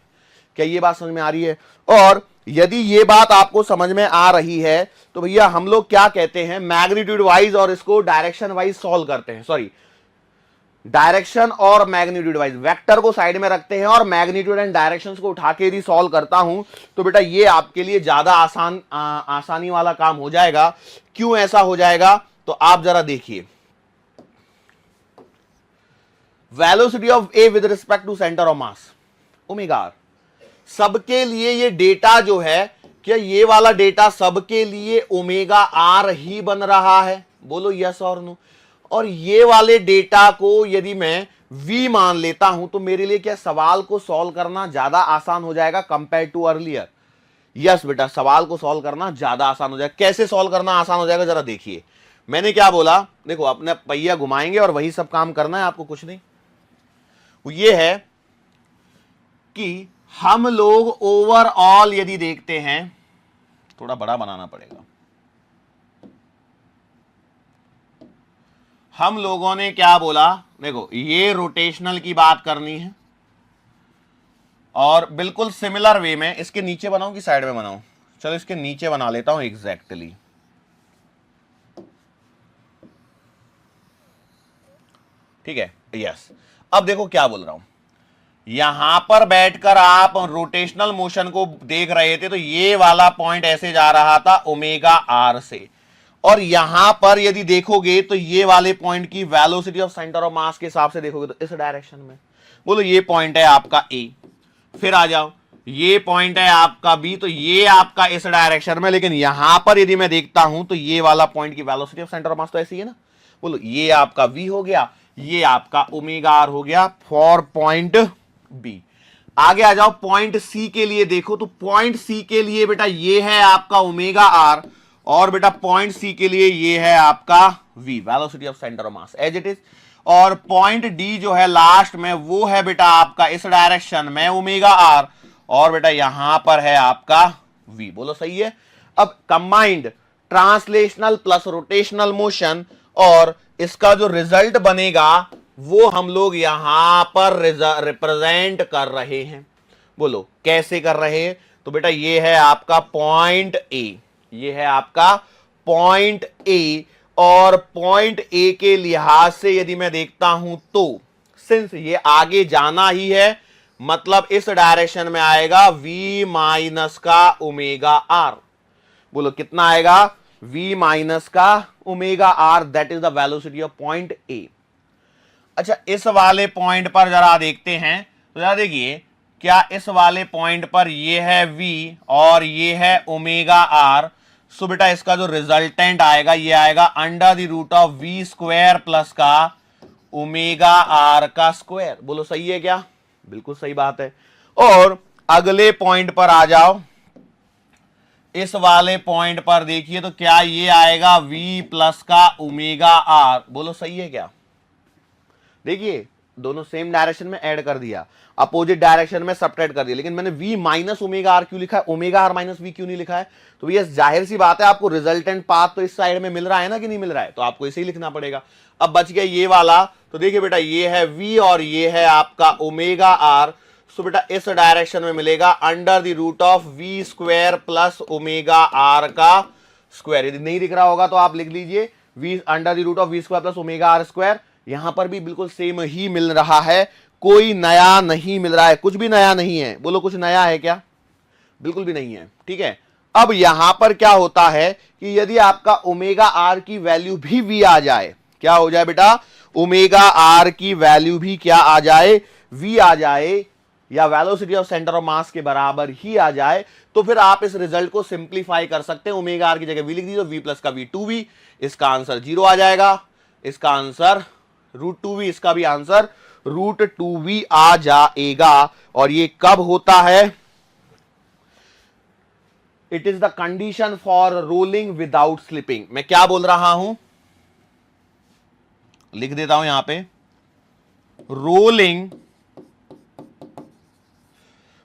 क्या ये बात समझ में आ रही है? और यदि ये बात आपको समझ में आ रही है तो भैया हम लोग क्या कहते हैं, मैग्नीट्यूड वाइज और इसको डायरेक्शन वाइज सॉल्व करते हैं। सॉरी, डायरेक्शन और मैग्नीट्यूड वाइज, वेक्टर को साइड में रखते हैं और मैग्नीट्यूड एंड डायरेक्शंस को उठा के यदि सॉल्व करता हूं तो बेटा ये आपके लिए ज्यादा आसानी वाला काम हो जाएगा। क्यों ऐसा हो जाएगा? तो आप जरा देखिए, velocity of A with respect to centre of mass omega R, सबके लिए ये डेटा जो है, क्या ये वाला डेटा सबके लिए ओमेगा आर ही बन रहा है? बोलो यस और नो। और ये वाले डेटा को यदि मैं v मान लेता हूं तो मेरे लिए क्या सवाल को सॉल्व करना ज्यादा आसान हो जाएगा कंपेयर टू अर्लियर? यस बेटा, सवाल को सॉल्व करना ज्यादा आसान हो जाएगा। कैसे सॉल्व करना आसान हो जाएगा जरा देखिए। मैंने क्या बोला, देखो अपने पहिया घुमाएंगे और वही सब काम करना है आपको, कुछ नहीं। वो ये है कि हम लोग ओवरऑल यदि देखते हैं, थोड़ा बड़ा बनाना पड़ेगा, हम लोगों ने क्या बोला, देखो ये रोटेशनल की बात करनी है और बिल्कुल सिमिलर वे में इसके नीचे बनाऊं कि साइड में बनाऊं, चलो इसके नीचे बना लेता हूं एग्जैक्टली। ठीक है, यस। अब देखो क्या बोल रहा हूं, यहां पर बैठकर आप रोटेशनल मोशन को देख रहे थे तो ये वाला पॉइंट ऐसे जा रहा था ओमेगा आर से, और यहां पर यदि देखोगे तो ये वाले पॉइंट की वेलोसिटी ऑफ सेंटर ऑफ मास के हिसाब से देखोगे तो इस डायरेक्शन में, बोलो ये पॉइंट है आपका ए, फिर आ जाओ ये पॉइंट है आपका बी, तो ये आपका इस डायरेक्शन में, लेकिन यहां पर यदि मैं देखता हूं तो ये वाला पॉइंट की velocity of centre of mass तो ऐसी है ना, बोलो ये आपका वी हो गया, ये आपका ओमेगा आर हो गया फॉर पॉइंट बी। आगे आ जाओ पॉइंट सी के लिए, देखो तो पॉइंट सी के लिए बेटा ये है आपका ओमेगा आर, और बेटा पॉइंट सी के लिए ये है आपका v, velocity of centre of mass as it is. और पॉइंट डी जो है लास्ट में वो है बेटा आपका इस डायरेक्शन में ओमेगा आर, और बेटा यहां पर है आपका वी, बोलो सही है। अब combined translational plus rotational motion, और इसका जो रिजल्ट बनेगा वो हम लोग यहां पर रिप्रेजेंट कर रहे हैं, बोलो कैसे कर रहे हैं, तो बेटा ये है आपका पॉइंट ए, ये है आपका पॉइंट ए, और पॉइंट ए के लिहाज से यदि मैं देखता हूं तो सिंस ये आगे जाना ही है, मतलब इस डायरेक्शन में आएगा v माइनस का ओमेगा आर, बोलो कितना आएगा v माइनस का omega R, that is the velocity of point A. अच्छा इस वाले पॉइंट पर जरा देखते हैं, तो जरा देखिए क्या इस वाले पॉइंट पर ये है v और ये है ओमेगा आर, सो बेटा इसका जो रिजल्टेंट आएगा ये आएगा under the root of V square plus का ओमेगा आर का स्क्वायर, बोलो सही है क्या, बिल्कुल सही बात है। और अगले पॉइंट पर आ जाओ, इस वाले पॉइंट पर देखिए तो क्या ये आएगा v प्लस का ओमेगा आर, बोलो सही है क्या, देखिए दोनों सेम डायरेक्शन में ऐड कर दिया, अपोजिट डायरेक्शन में सब्ट्रैक्ट कर दिया, लेकिन मैंने v माइनस ओमेगा आर क्यों लिखा है, ओमेगा आर माइनस वी क्यों नहीं लिखा है, तो भैया जाहिर सी बात है आपको रिजल्टेंट पाथ तो इस साइड में मिल रहा है ना कि नहीं मिल रहा है, तो आपको इसे ही लिखना पड़ेगा। अब बच गया ये वाला, तो देखिए बेटा ये है v और ये है आपका ओमेगा आर, सो बेटा इस डायरेक्शन में मिलेगा under the root of V square plus omega R का स्क्वायर। यदि नहीं दिख रहा होगा तो आप लिख लीजिए v under the root of V square plus omega R square, यहां पर भी बिल्कुल सेम ही मिल रहा है, कोई नया नहीं मिल रहा है, कुछ भी नया नहीं है, बोलो कुछ नया है क्या, बिल्कुल भी नहीं है। ठीक है, अब यहां पर क्या होता है कि यदि आपका ओमेगा आर की वैल्यू भी वी आ जाए, क्या हो जाए बेटा, ओमेगा आर की वैल्यू भी क्या आ जाए, वी आ जाए, या वेलोसिटी ऑफ सेंटर ऑफ मास के बराबर ही आ जाए, तो फिर आप इस रिजल्ट को सिंप्लीफाई कर सकते हैं, ओमेगा आर की जगह वी लिख दीजिए, वी प्लस का वी टू वी, इसका आंसर 0 आ जाएगा, इसका आंसर रूट टू वी, इसका भी आंसर रूट टू वी आ जाएगा। और ये कब होता है, it is the condition for rolling without slipping. मैं क्या बोल रहा हूं, लिख देता हूं यहां पे, रोलिंग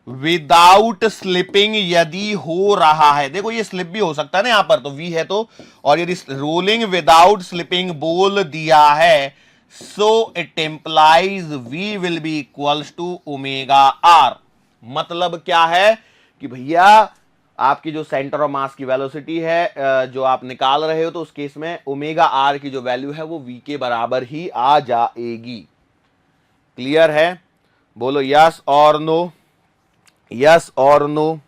विदाउट स्लिपिंग यदि हो रहा है, देखो ये स्लिप भी हो सकता है ना यहां पर, तो वी है तो, और यदि रोलिंग विदाउट स्लिपिंग बोल दिया है, so it implies v will be equals to omega R. मतलब क्या है कि भैया आपकी जो सेंटर ऑफ मास की वेलोसिटी है जो आप निकाल रहे हो, तो उस केस में ओमेगा आर की जो वैल्यू है वो v के बराबर ही आ जाएगी। क्लियर है, बोलो यस और नो, यस और नो,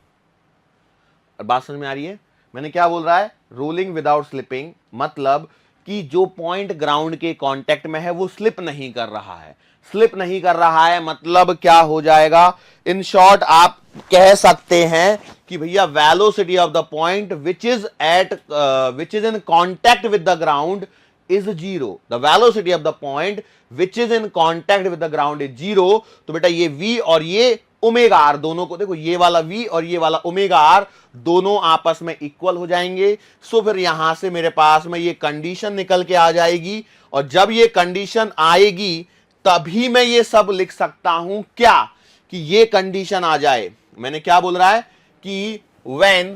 बात समझ में आ रही है। मैंने क्या बोल रहा है, रोलिंग विदाउट स्लिपिंग, मतलब कि जो पॉइंट ग्राउंड के कांटेक्ट में है वो स्लिप नहीं कर रहा है, स्लिप नहीं कर रहा है मतलब क्या हो जाएगा, इन शॉर्ट आप कह सकते हैं कि भैया velocity of the point which is in contact with the ground is 0, the velocity of the point which is in contact with the ground is 0। तो बेटा ये v और ये ओमेगा आर दोनों को देखो, ये वाला v और ये वाला ओमेगा आर दोनों आपस में इक्वल हो जाएंगे। सो फिर यहां से मेरे पास में ये कंडीशन निकल के आ जाएगी, और जब ये कंडीशन आएगी तभी मैं ये सब लिख सकता हूं क्या, कि ये कंडीशन आ जाए। मैंने क्या बोल रहा है कि when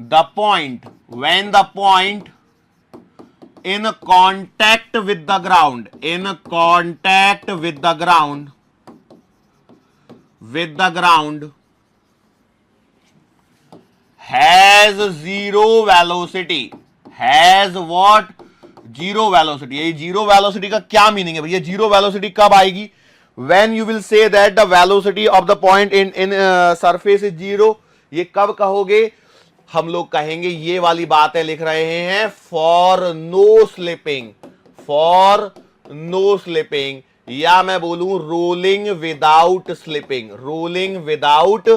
the point in contact with the ground, in contact with the ground, with the ground has zero velocity, has what, zero velocity. ये जीरो वेलोसिटी का क्या मीनिंग है भैया? जीरो वेलोसिटी कब आएगी? When you will say that the velocity of the point in surface is zero. ये कब कहोगे? हम लोग कहेंगे, ये वाली बातें लिख रहे हैं, for no slipping, for no slipping, या मैं बोलूं rolling without slipping, rolling without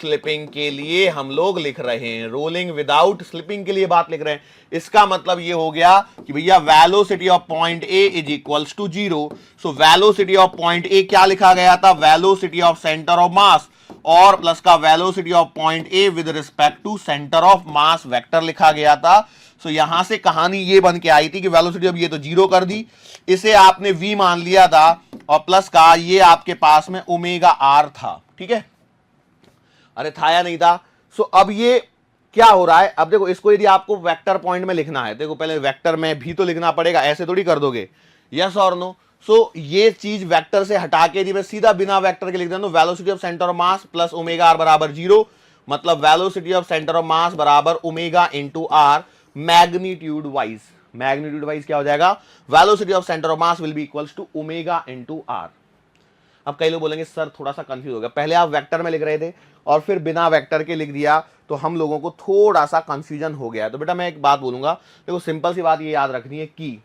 slipping के लिए हम लोग लिख रहे हैं, रोलिंग विदाउट स्लिपिंग के लिए बात लिख रहे हैं। इसका मतलब ये हो गया कि भैया velocity of point A is equals to zero. So velocity of point A क्या लिखा गया था? Velocity of centre of mass, और प्लस का velocity of point A with respect to centre of mass vector लिखा गया था। सो यहां से कहानी ये बन के आई थी कि वेलोसिटी अब ये तो जीरो कर दी, इसे आपने v मान लिया था, और प्लस का ये आपके पास में ओमेगा आर था। ठीक है, अरे था या नहीं था? सो अब ये क्या हो रहा है? अब देखो, इसको यदि आपको वेक्टर पॉइंट में लिखना है, देखो पहले वेक्टर में भी तो लिखना पड़ेगा, ऐसे थोड़ी कर दोगे, यस और नो। सो ये चीज वेक्टर से हटा के यदि मैं सीधा बिना वेक्टर के लिख देता हूं, velocity of centre of mass plus omega R बराबर जीरो, मतलब velocity of centre of mass बराबर omega into R magnitude wise. Magnitude wise क्या हो जाएगा? Velocity of centre of mass will be equals to omega into R. अब कई लोग बोलेंगे सर थोड़ा सा कंफ्यूज हो गया, पहले आप वेक्टर में लिख रहे थे और फिर बिना वेक्टर के लिख दिया, तो हम लोगों को थोड़ा सा कंफ्यूजन हो गया। तो बेटा मैं एक बात बोलूंगा, देखो सिंपल सी बात ये याद रखनी है कि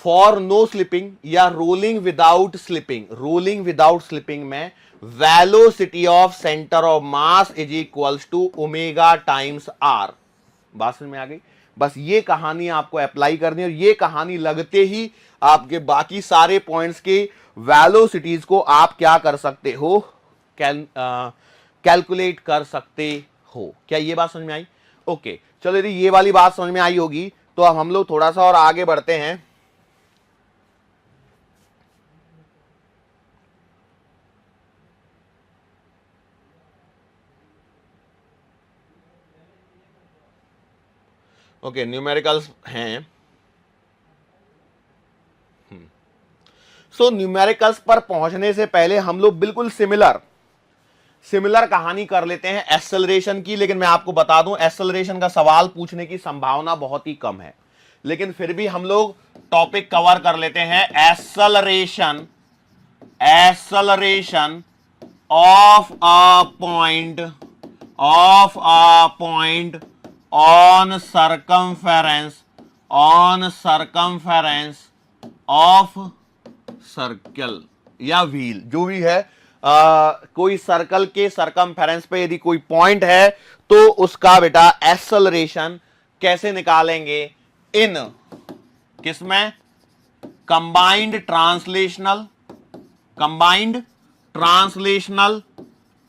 फॉर नो स्लिपिंग या rolling without slipping, rolling without slipping में velocity of centre of mass is equals to omega times R. बात समझ में आ गई? बस ये कहानी आपको अप्लाई करनी है, और ये कहानी लगते ही आपके बाकी सारे पॉइंट्स के वेलोसिटीज को आप क्या कर सकते हो? कैलकुलेट कर सकते हो। क्या ये बात समझ में आई? ओके, चलो यदि ये वाली बात समझ में आई होगी तो अब हम लोग थोड़ा सा और आगे बढ़ते हैं। ओके, न्यूमेरिकल्स हैं। सो न्यूमेरिकल्स पर पहुंचने से पहले हम लोग बिल्कुल सिमिलर कहानी कर लेते हैं एक्सेलरेशन की। लेकिन मैं आपको बता दूं, एक्सेलरेशन का सवाल पूछने की संभावना बहुत ही कम है, लेकिन फिर भी हम लोग टॉपिक कवर कर लेते हैं। Acceleration of a point on circumference of circle या व्हील, जो भी है, कोई सर्कल के सरकमफेरेंस पे यदि कोई पॉइंट है तो उसका बेटा एक्सेलरेशन कैसे निकालेंगे? इन किसमें? Combined translational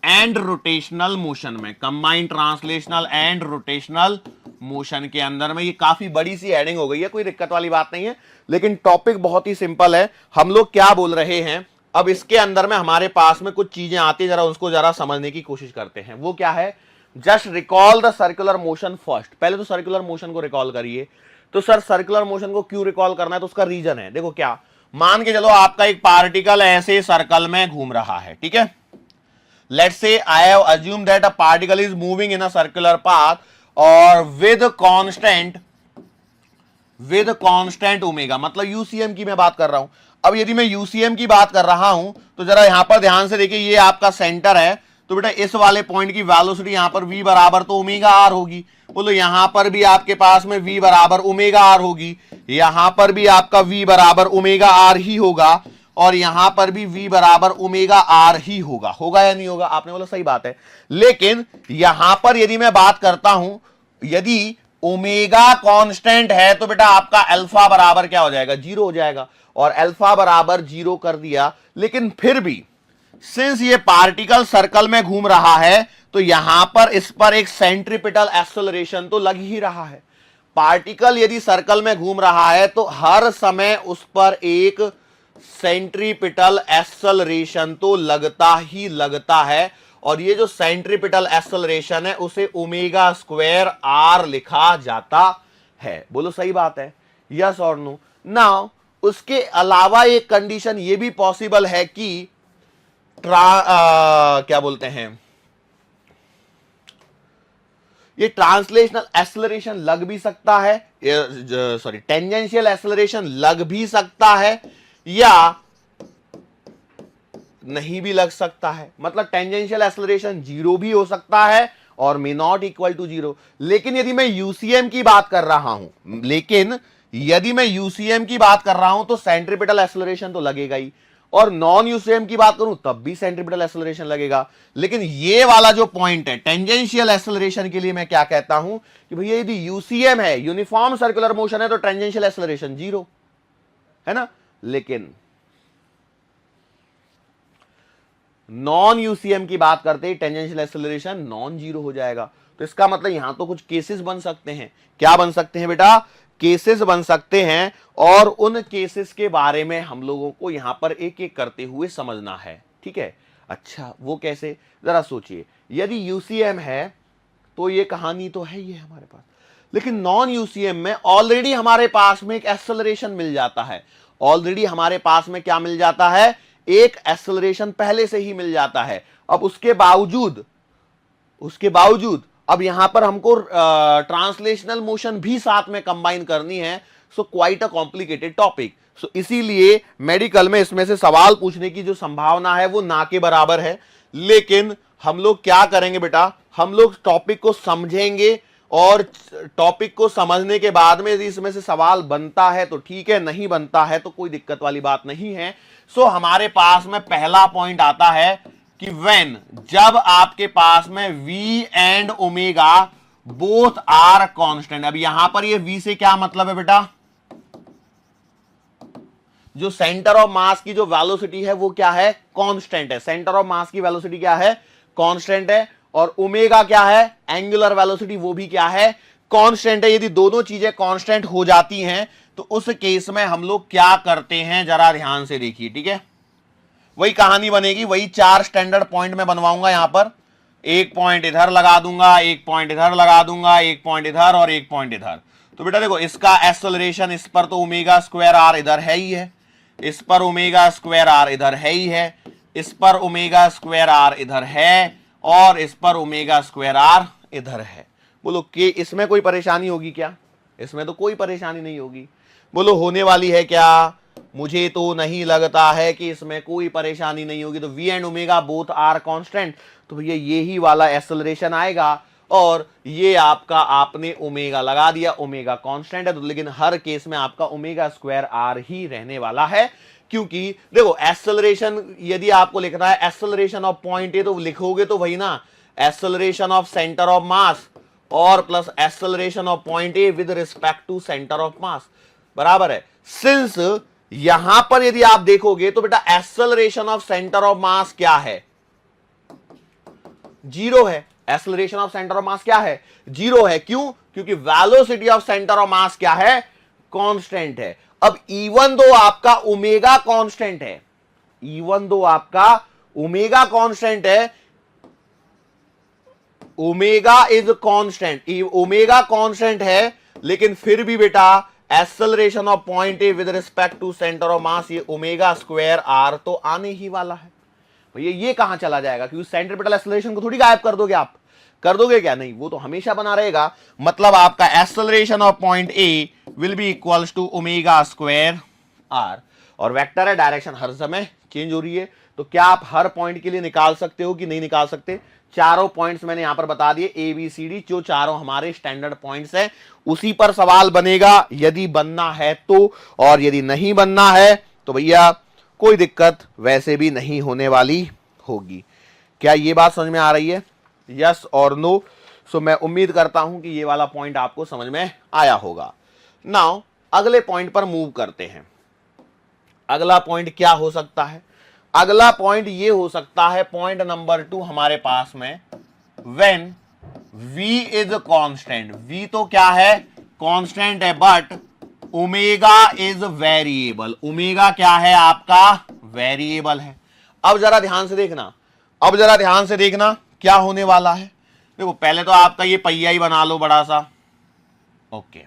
and rotational motion में, combined translational and rotational motion के अंदर में। ये काफी बड़ी सी हेडिंग हो गई है, कोई दिक्कत वाली बात नहीं है, लेकिन टॉपिक बहुत ही सिंपल है। हम लोग क्या बोल रहे हैं? अब इसके अंदर में हमारे पास में कुछ चीजें आती है, जरा उसको जरा समझने की कोशिश करते हैं। वो क्या है? Just recall the circular motion first. पहले तो सर्कुलर मोशन को रिकॉल करिए। तो सर सर्कुलर मोशन को क्यों रिकॉल करना है? तो उसका रीजन है, देखो क्या, मान के चलो आपका एक पार्टिकल ऐसे सर्कल में घूम रहा है, ठीक है। Let's say I have assume that a particle is moving in a circular path और विद कांस्टेंट ओमेगा, मतलब यूसीएम की मैं बात कर रहा हूं। अब यदि मैं यूसीएम की बात कर रहा हूं तो जरा यहां पर ध्यान से देखिए, ये आपका सेंटर है, तो बेटा इस वाले पॉइंट की वेलोसिटी यहां पर v बराबर तो ओमेगा आर होगी। बोलो यहां पर भी आपके पास में v बराबर ओमेगा आर होगी, यहां पर भी आपका v बराबर ओमेगा आर ही होगा, और यहां पर भी v बराबर ओमेगा आर ही होगा। होगा या नहीं होगा? आपने बोला सही बात है। लेकिन यहां पर यदि मैं बात करता हूं, यदि ओमेगा कांस्टेंट है तो बेटा आपका अल्फा बराबर क्या हो जाएगा? जीरो हो जाएगा, और अल्फा बराबर जीरो कर दिया। लेकिन फिर भी सिंस ये पार्टिकल सर्कल में घूम रहा है तो यहां पर इस पर एक सेंट्रीपिटल एक्सेलरेशन तो लग ही रहा है। पार्टिकल यदि सर्कल में घूम रहा है तो हर समय उस पर एक सेंट्रीपिटल एक्सेलरेशन तो लगता ही लगता है, और ये जो सेंट्रीपिटल एक्सेलरेशन है उसे ओमेगा स्क्वायर आर लिखा जाता है। बोलो सही बात है, यस और नो। नाउ उसके अलावा एक कंडीशन ये भी पॉसिबल है कि क्या बोलते हैं, ये ट्रांसलेशनल एक्सेलरेशन लग भी सकता है, सॉरी टेंजेंशियल एक्सेलरेशन लग भी सकता है या नहीं भी लग सकता है। मतलब टेंजेंशियल एक्सेलरेशन जीरो भी हो सकता है और may not equal to zero. लेकिन यदि मैं यूसीएम की बात कर रहा हूं, तो सेंट्रीपिटल एक्सेलरेशन तो लगेगा ही, और नॉन यूसीएम की बात करूं तब भी सेंट्रीपिटल एक्सेलरेशन लगेगा। लेकिन ये वाला जो पॉइंट है टेंजेंशियल एक्सेलरेशन के लिए मैं क्या कहता हूं कि भैया यदि यूसीएम है, यूनिफॉर्म सर्कुलर मोशन है, तो टेंजेंशियल एक्सेलरेशन जीरो है ना। लेकिन नॉन यूसीएम की बात करते ही टेंजेंशियल एक्सेलरेशन नॉन जीरो हो जाएगा। तो इसका मतलब यहां तो कुछ केसेस बन सकते हैं। क्या बन सकते हैं बेटा? केसेस बन सकते हैं, और उन केसेस के बारे में हम लोगों को यहां पर एक एक करते हुए समझना है। ठीक है, अच्छा वो कैसे, जरा सोचिए। यदि यूसीएम है तो ये कहानी तो है ये हमारे पास, लेकिन नॉन यूसीएम में ऑलरेडी हमारे पास में एक एक्सेलरेशन मिल जाता है। ऑलरेडी हमारे पास में क्या मिल जाता है? एक एक्सेलरेशन पहले से ही मिल जाता है। अब उसके बावजूद अब यहां पर हमको ट्रांसलेशनल मोशन भी साथ में कंबाइन करनी है। So quite a complicated topic. सो इसीलिए मेडिकल में इसमें से सवाल पूछने की जो संभावना है वो ना के बराबर है। लेकिन हम लोग क्या करेंगे बेटा, हम लोग टॉपिक को समझेंगे, और टॉपिक को समझने के बाद में यदि इसमें से सवाल बनता है तो ठीक है, नहीं बनता है तो कोई दिक्कत वाली बात नहीं है। सो हमारे पास में पहला पॉइंट आता है कि व्हेन, जब आपके पास में v and omega both are constant. अब यहां पर ये v से क्या मतलब है बेटा? जो सेंटर ऑफ मास की जो वेलोसिटी है वो क्या है? कांस्टेंट है। सेंटर ऑफ मास की वेलोसिटी क्या है? कांस्टेंट है। और ओमेगा क्या है? एंगुलर वेलोसिटी, वो भी क्या है? कांस्टेंट है। यदि दोनों चीजें कांस्टेंट हो जाती हैं तो उस केस में हम लोग क्या करते हैं, जरा ध्यान से देखिए। ठीक है, वही कहानी बनेगी, वही 4 स्टैंडर्ड पॉइंट में बनवाऊंगा। यहां पर एक पॉइंट इधर लगा दूंगा, एक पॉइंट इधर लगा दूंगा, एक पॉइंट इधर और एक पॉइंट इधर। तो बेटा देखो, इसका एक्सेलरेशन इस पर तो ओमेगा स्क्वायर आर इधर है ही है, इस पर ओमेगा स्क्वायर आर इधर है ही है, इस पर ओमेगा स्क्वायर आर इधर है, और इस पर ओमेगा स्क्वायर आर इधर है। बोलो कि इसमें कोई परेशानी होगी क्या? इसमें तो कोई परेशानी नहीं होगी। बोलो होने वाली है क्या? मुझे तो नहीं लगता है कि इसमें कोई परेशानी नहीं होगी। तो v and omega both are constant, तो भैया यही वाला एक्सेलरेशन आएगा, और ये आपका आपने ओमेगा लगा दिया, ओमेगा कांस्टेंट है तो, लेकिन हर केस में आपका ओमेगा स्क्वायर आर ही रहने वाला है। क्योंकि देखो एक्सेलरेशन यदि आपको लिखना है एक्सेलरेशन ऑफ पॉइंट ए, तो लिखोगे तो वही ना, acceleration of centre of mass और plus acceleration of point A with respect to centre of mass, बराबर है। सिंस यहां पर यदि आप देखोगे तो बेटा acceleration of centre of mass क्या है? जीरो है। Acceleration of centre of mass क्या है? जीरो है। क्यों? क्योंकि velocity of centre of mass क्या है? कांस्टेंट है। अब इवन दो आपका ओमेगा कांस्टेंट है, इवन दो आपका ओमेगा कांस्टेंट है, omega is constant, omega constant है, लेकिन फिर भी बेटा acceleration of point A with respect to centre of mass, ये ओमेगा स्क्वायर आर तो आने ही वाला है। भैया ये कहां चला जाएगा? क्योंकि सेंट्रीपिटल एक्सेलरेशन को थोड़ी गायब कर दोगे आप, कर दोगे क्या? नहीं, वो तो हमेशा बना रहेगा। मतलब आपका acceleration of point A will be equals to omega square R, और वेक्टर है, डायरेक्शन हर समय चेंज हो रही है। तो क्या आप हर पॉइंट के लिए निकाल सकते हो कि नहीं निकाल सकते? चारों पॉइंट्स मैंने यहां पर बता दिए, ए बी सी डी, जो चारों हमारे स्टैंडर्ड पॉइंट्स हैं, उसी पर सवाल बनेगा यदि बनना है तो, और यदि नहीं बनना है तो भैया कोई दिक्कत वैसे भी नहीं होने वाली होगी। क्या ये बात समझ में आ रही है? यस और नो? सो मैं उम्मीद करता हूं कि ये वाला पॉइंट आपको समझ में आया होगा। नाउ अगले पॉइंट पर मूव करते हैं। अगला पॉइंट क्या हो सकता है? अगला पॉइंट ये हो सकता है, पॉइंट नंबर 2 हमारे पास में, when v is constant. v तो क्या है? कांस्टेंट है, but omega is variable. Omega क्या है आपका? वेरिएबल है। अब जरा ध्यान से देखना, अब जरा ध्यान से देखना क्या होने वाला है। देखो पहले तो आपका ये पहिया ही बना लो बड़ा सा, ओके।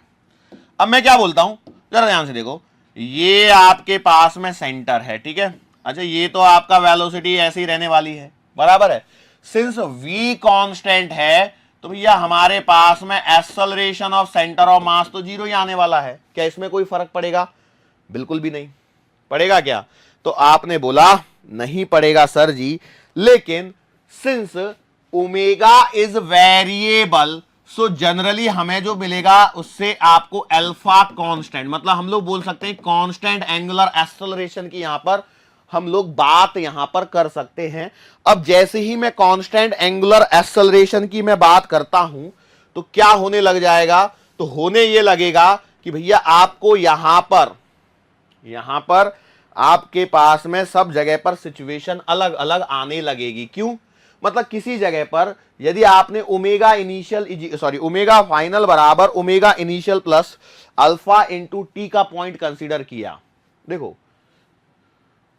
अब मैं क्या बोलता हूं, जरा ध्यान से देखो, ये आपके पास में सेंटर है, ठीक है। अच्छा, ये तो आपका वेलोसिटी ऐसे ही रहने वाली है, बराबर है। सिंस v कांस्टेंट है तो भैया हमारे पास में acceleration of centre of mass तो जीरो ही आने वाला है। क्या इसमें कोई फर्क पड़ेगा? बिल्कुल भी नहीं पड़ेगा। क्या? तो आपने बोला नहीं पड़ेगा सर जी, लेकिन since omega is variable, so generally हमें जो मिलेगा उससे आपको अल्फा कांस्टेंट, मतलब हम लोग बोल सकते हैं कांस्टेंट एंगुलर एक्सेलरेशन की यहां पर हम लोग बात यहां पर कर सकते हैं। अब जैसे ही मैं कांस्टेंट एंगुलर एक्सेलरेशन की मैं बात करता हूं तो क्या होने लग जाएगा? तो होने ये लगेगा कि भैया आपको यहां पर आपके पास में सब जगह पर सिचुएशन अलग अलग आने लगेगी। क्यों? मतलब किसी जगह पर यदि आपने ओमेगा इनिशियल ओमेगा फाइनल बराबर omega initial plus alpha into T का पॉइंट कंसीडर किया, देखो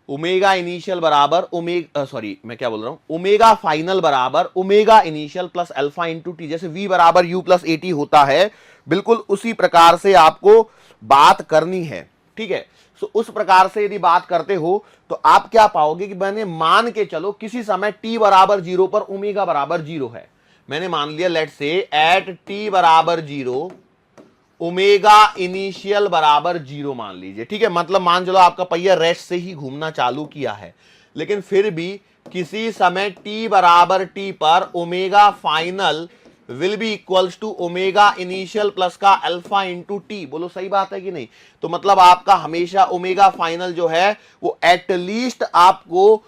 ओमेगा इनिशियल बराबर ओमेगा फाइनल बराबर omega initial plus alpha into T, जैसे v बराबर u प्लस ए टी होता है, बिल्कुल उसी प्रकार से आपको बात करनी है, ठीक है। सो उस प्रकार से यदि बात करते हो तो आप क्या पाओगे कि मैंने मान के चलो किसी समय t बराबर जीरो पर ओमेगा बराबर जीरो है, मैंने मान लिया लेट से एट t बराबर जीरो ओमेगा इनिशियल बराबर जीरो मान लीजिए, ठीक है। मतलब मान चलो आपका पहिया रेस्ट से ही घूमना चालू किया है, लेकिन फिर भी किसी समय t बराबर t पर omega final will be equals to omega initial plus का अल्फा इंटू टी। बोलो सही बात है कि नहीं? तो मतलब आपका हमेशा ओमेगा फाइनल जो है वो एटलीस्ट आपको,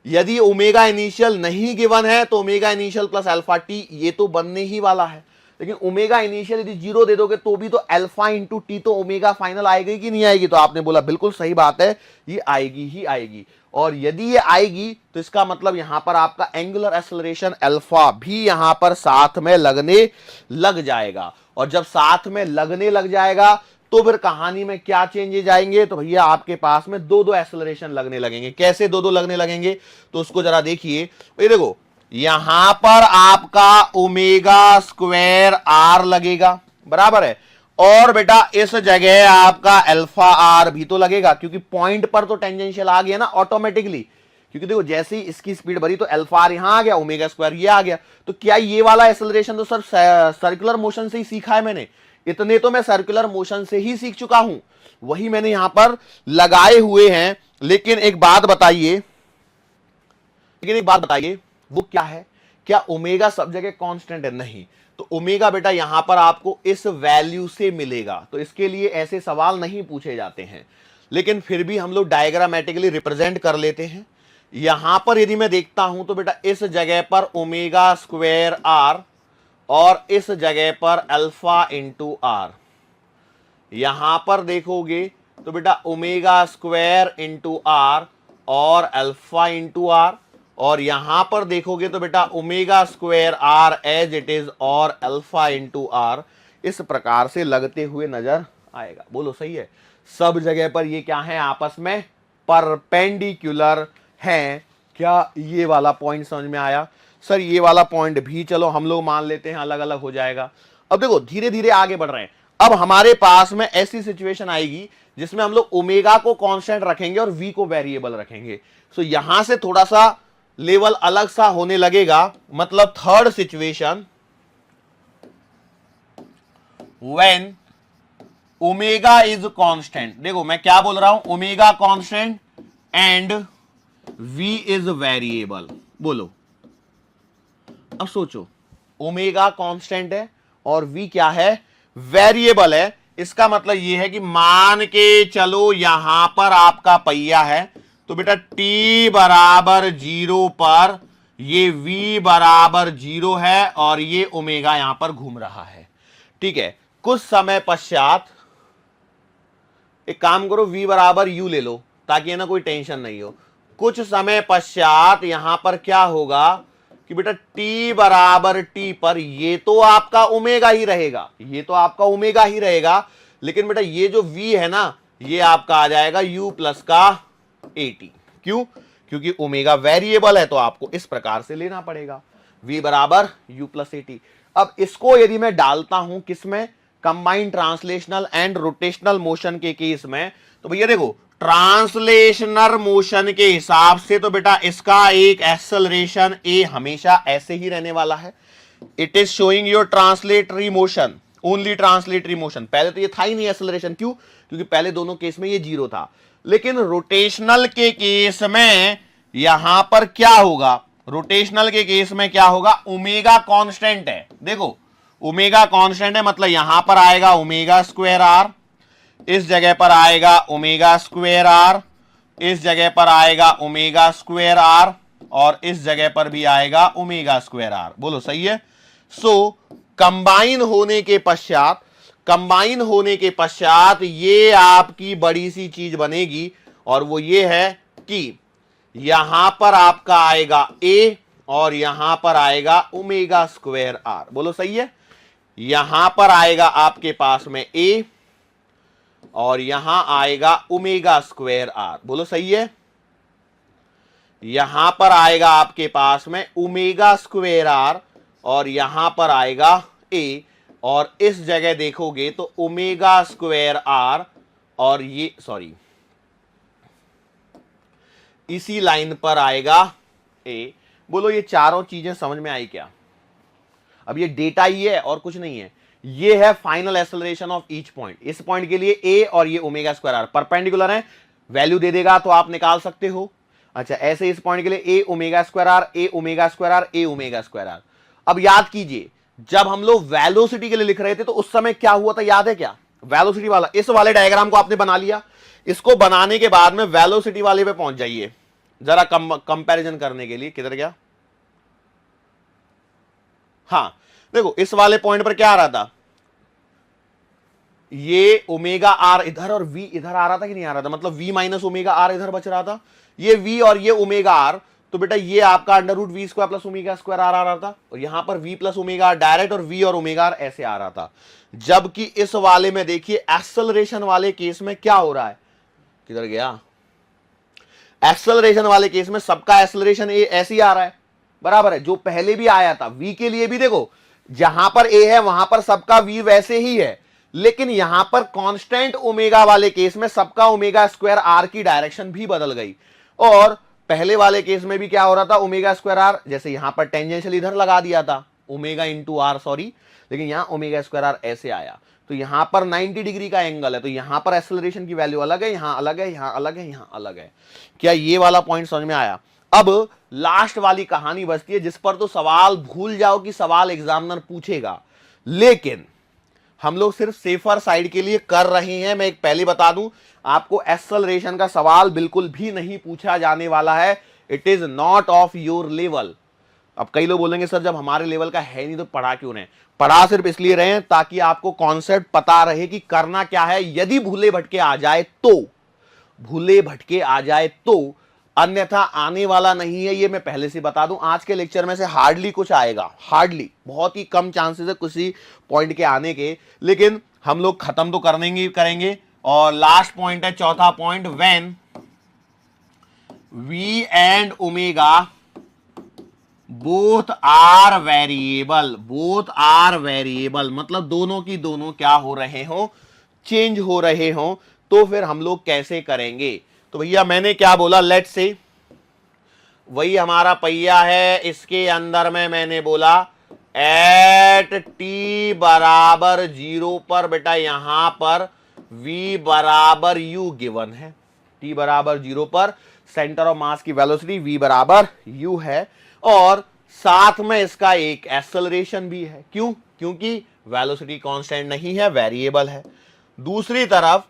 यदि ओमेगा इनिशियल नहीं गिवन है तो omega initial plus alpha T ये तो बनने ही वाला है, लेकिन ओमेगा इनिशियल यदि जीरो दे दोगे तो भी तो अल्फा इंटू टी तो ओमेगा फाइनल आएगी कि नहीं आएगी? तो आपने बोला बिल्कुल सही बात है, ये आएगी ही आएगी। और यदि ये आएगी तो इसका मतलब यहां पर आपका एंगुलर एक्सेलरेशन अल्फा भी यहां पर साथ में लगने लग जाएगा, और जब साथ में लगने लग जाएगा तो फिर कहानी में क्या चेंजेज आएंगे? तो भैया आपके पास में दो दो एक्सेलरेशन लगने लगेंगे। कैसे दो दो लगने लगेंगे? तो उसको जरा देखिए। ये देखो, यहां पर आपका ओमेगा स्क्वायर आर लगेगा, बराबर है, और बेटा इस जगह आपका अल्फा आर भी तो लगेगा, क्योंकि पॉइंट पर तो टेंजेंशियल आ गया ना ऑटोमेटिकली, क्योंकि देखो जैसे ही इसकी स्पीड बढ़ी तो अल्फा आर यहां आ गया, ओमेगा स्क्वायर ये आ गया। तो क्या ये वाला एक्सेलरेशन तो सर सर्कुलर मोशन से ही सीखा है मैंने, इतने तो मैं सर्कुलर मोशन से ही सीख चुका हूं, वही मैंने यहां पर लगाए हुए हैं। लेकिन एक बात बताइए, वो क्या है? क्या ओमेगा सब जगह कांस्टेंट है? नहीं। तो ओमेगा बेटा यहां पर आपको इस वैल्यू से मिलेगा, तो इसके लिए ऐसे सवाल नहीं पूछे जाते हैं, लेकिन फिर भी हम लोग डायग्रामेटिकली रिप्रेजेंट कर लेते हैं। यहां पर यदि मैं देखता हूं तो बेटा इस जगह पर ओमेगा स्क्वायर आर और इस जगह पर अल्फा इंटू आर, यहां पर देखोगे तो बेटा ओमेगा स्क्वायर इंटू आर और अल्फा इंटू आर, और यहां पर देखोगे तो बेटा omega square R as it is और अल्फा इंटू आर इस प्रकार से लगते हुए नजर आएगा। बोलो सही है? सब जगह पर ये क्या है? आपस में परपेंडिकुलर हैं। क्या ये वाला पॉइंट समझ में आया? सर ये वाला पॉइंट भी चलो हम लोग मान लेते हैं अलग अलग हो जाएगा। अब देखो धीरे धीरे आगे बढ़ रहे हैं। अब हमारे पास में ऐसी सिचुएशन आएगी जिसमें हम लोग ओमेगा को कांस्टेंट रखेंगे और वी को वेरिएबल रखेंगे। सो यहां से थोड़ा सा लेवल अलग सा होने लगेगा। मतलब third situation when omega is constant, देखो मैं क्या बोल रहा हूं, omega constant and V is variable. बोलो अब सोचो, ओमेगा कांस्टेंट है और वी क्या है? वेरिएबल है। इसका मतलब यह है कि मान के चलो यहां पर आपका पहिया है, तो बेटा t बराबर जीरो पर ये v बराबर जीरो है और ये ओमेगा यहां पर घूम रहा है, ठीक है। कुछ समय पश्चात एक काम करो, v बराबर u ले लो ताकि ना कोई टेंशन नहीं हो। कुछ समय पश्चात यहां पर क्या होगा कि बेटा t बराबर t पर ये तो आपका ओमेगा ही रहेगा, ये तो आपका ओमेगा ही रहेगा, लेकिन बेटा ये जो v है ना ये आपका आ जाएगा u प्लस का at। क्यों? क्योंकि ओमेगा वेरिएबल है तो आपको इस प्रकार से लेना पड़ेगा, v बराबर u प्लस at। अब इसको यदि मैं डालता हूं किसमें? Combined translational and rotational motion के केस में, तो भैया देखो ट्रांसलेशनल मोशन के हिसाब से तो बेटा इसका एक एक्सेलरेशन ए हमेशा ऐसे ही रहने वाला है। It is showing your translatory motion, only translatory motion. पहले तो ये था ही नहीं एक्सेलरेशन, क्यों? क्योंकि पहले दोनों केस में ये 0 था। लेकिन रोटेशनल के केस में यहां पर क्या होगा? रोटेशनल के केस में क्या होगा? ओमेगा कांस्टेंट है। देखो ओमेगा कांस्टेंट है, मतलब यहां पर आएगा ओमेगा स्क्वायर आर, इस जगह पर आएगा ओमेगा स्क्वायर आर, इस जगह पर आएगा ओमेगा स्क्वायर आर, और इस जगह पर भी आएगा ओमेगा स्क्वायर आर। बोलो सही है? सो कंबाइन होने के पश्चात ये आपकी बड़ी सी चीज बनेगी, और वो ये है कि यहां पर आपका आएगा ए और यहां पर आएगा ओमेगा स्क्वायर आर। बोलो सही है? यहां पर आएगा आपके पास में ए और यहां आएगा ओमेगा स्क्वायर आर। बोलो सही है? यहां पर आएगा आपके पास में ओमेगा स्क्वायर आर और यहां पर आएगा ए, और इस जगह देखोगे तो ओमेगा स्क्वायर आर और ये इसी लाइन पर आएगा ए। बोलो ये चारों चीजें समझ में आई क्या? अब ये डेटा ही है और कुछ नहीं है। ये है final acceleration of each point. इस पॉइंट के लिए ए और ये ओमेगा स्क्वायर आर परपेंडिकुलर है, वैल्यू दे देगा तो आप निकाल सकते हो। अच्छा, ऐसे इस पॉइंट के लिए a omega square R, a omega square R, a omega square R. अब याद कीजिए जब हम लोग वेलोसिटी के लिए लिख रहे थे तो उस समय क्या हुआ था, याद है क्या? वेलोसिटी वाला इस वाले डायग्राम को आपने बना लिया, इसको बनाने के बाद में वेलोसिटी वाले पे पहुंच जाइए जरा कंपैरिजन करने के लिए। किधर गया? हाँ देखो इस वाले पॉइंट पर क्या आ रहा था, ये ओमेगा आर इधर और वी इधर आ रहा था कि नहीं आ रहा था? मतलब वी माइनस ओमेगा आर इधर बच रहा था, ये वी और ये ओमेगा आर, तो बेटा ये आपका under root v square plus omega square R आ रहा था, और यहां पर v plus omega R direct और वी और ओमेगा आर ऐसे आ रहा था। जबकि इस वाले में देखिए एक्सेलरेशन वाले केस में क्या हो रहा है, किधर गया? एक्सेलरेशन वाले केस में सबका एक्सेलरेशन ए ऐसे ही आ रहा है, बराबर है, जो पहले भी आया था। वी के लिए भी देखो जहां पर ए है वहां पर सबका वी वैसे ही है, लेकिन यहां पर कांस्टेंट ओमेगा वाले केस में सबका ओमेगा स्क्वायर आर की डायरेक्शन भी बदल गई। और पहले वाले केस में भी क्या हो रहा था, ओमेगा स्क्वायर आर जैसे यहां पर टेंजेंशियल इधर लगा दिया था ओमेगा इंटू आर, सॉरी, लेकिन यहां ओमेगा स्क्वायर आर ऐसे आया, तो यहां पर 90 डिग्री का एंगल है, तो यहां पर एक्सेलरेशन की वैल्यू अलग है, यहां अलग है, यहां अलग है, यहां अलग है। क्या ये वाला पॉइंट समझ में आया? अब लास्ट वाली कहानी बचती है जिस पर तो सवाल भूल जाओ कि सवाल एग्जामिनर पूछेगा, लेकिन हम लोग सिर्फ सेफर साइड के लिए कर रहे हैं। मैं एक पहले बता दूं आपको, एक्सेलरेशन का सवाल बिल्कुल भी नहीं पूछा जाने वाला है। It is not of your level. अब कई लोग बोलेंगे सर जब हमारे लेवल का है नहीं तो पढ़ा क्यों नहीं? पढ़ा सिर्फ इसलिए रहे हैं ताकि आपको कॉन्सेप्ट पता रहे कि करना क्या है। यदि भूले भटके आ जाए तो अन्यथा आने वाला नहीं है, ये मैं पहले से बता दूं। आज के लेक्चर में से हार्डली कुछ आएगा, हार्डली, बहुत ही कम चांसेस है किसी पॉइंट के आने के, लेकिन हम लोग खत्म तो करेंगे। और लास्ट पॉइंट है चौथा point, when V and omega both are variable, मतलब दोनों की दोनों क्या हो रहे हो, चेंज हो रहे हो, तो फिर हम लोग कैसे करेंगे? तो भैया मैंने क्या बोला, लेट्स से वही हमारा पहिया है, इसके अंदर में मैंने बोला एट टी बराबर 0 पर बेटा यहां पर v बराबर u गिवन है। t बराबर 0 पर सेंटर ऑफ मास की वेलोसिटी v बराबर u है, और साथ में इसका एक एक्सेलरेशन भी है। क्यों? क्योंकि वेलोसिटी कांस्टेंट नहीं है, वेरिएबल है। दूसरी तरफ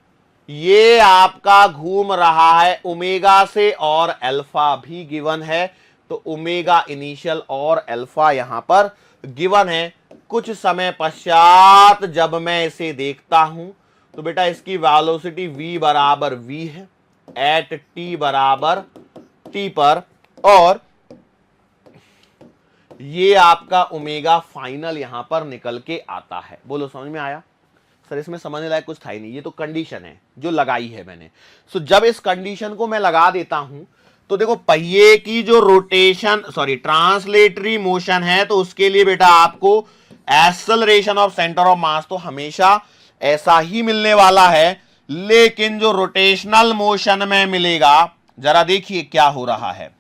ये आपका घूम रहा है ओमेगा से और अल्फा भी गिवन है, तो ओमेगा इनिशियल और अल्फा यहां पर गिवन है। कुछ समय पश्चात जब मैं इसे देखता हूं तो बेटा इसकी वेलोसिटी v बराबर v है एट t बराबर t पर, और ये आपका ओमेगा फाइनल यहां पर निकल के आता है। बोलो समझ में आया? सर इसमें समझने लायक कुछ था ही नहीं, ये तो कंडीशन है जो लगाई है मैंने। सो जब इस कंडीशन को मैं लगा देता हूं तो देखो पहिए की जो रोटेशन ट्रांसलेटरी मोशन है, तो उसके लिए बेटा आपको acceleration of centre of mass तो हमेशा ऐसा ही मिलने वाला है, लेकिन जो रोटेशनल मोशन में मिलेगा, जरा देखिए क्या हो रहा है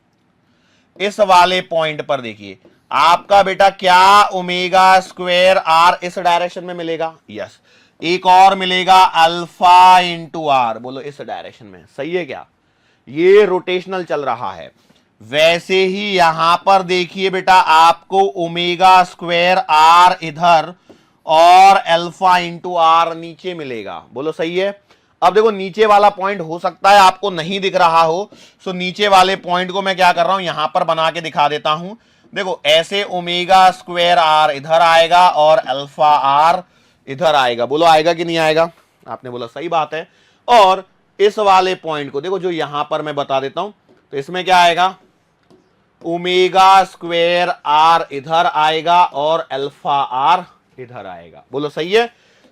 इस वाले पॉइंट पर। देखिए आपका बेटा क्या ओमेगा स्क्वायर आर इस डायरेक्शन में मिलेगा, यस, एक और मिलेगा अल्फा इंटू आर, बोलो इस डायरेक्शन में, सही है क्या? ये रोटेशनल चल रहा है। वैसे ही यहां पर देखिए बेटा आपको ओमेगा स्क्वायर आर इधर और अल्फा इंटू आर नीचे मिलेगा, बोलो सही है। अब देखो नीचे वाला पॉइंट हो सकता है आपको नहीं दिख रहा हो, सो नीचे वाले पॉइंट को मैं क्या कर रहा हूं, यहां पर बना के दिखा देता हूं। देखो ऐसे ओमेगा स्क्वायर आर इधर आएगा और अल्फा आर इधर आएगा, बोलो आएगा कि नहीं आएगा? आपने बोला सही बात है। और इस वाले पॉइंट को देखो जो यहां पर मैं बता देता हूं, तो इसमें क्या आएगा, ओमेगा स्क्वायर आर इधर आएगा और अल्फा आर इधर आएगा, बोलो सही है।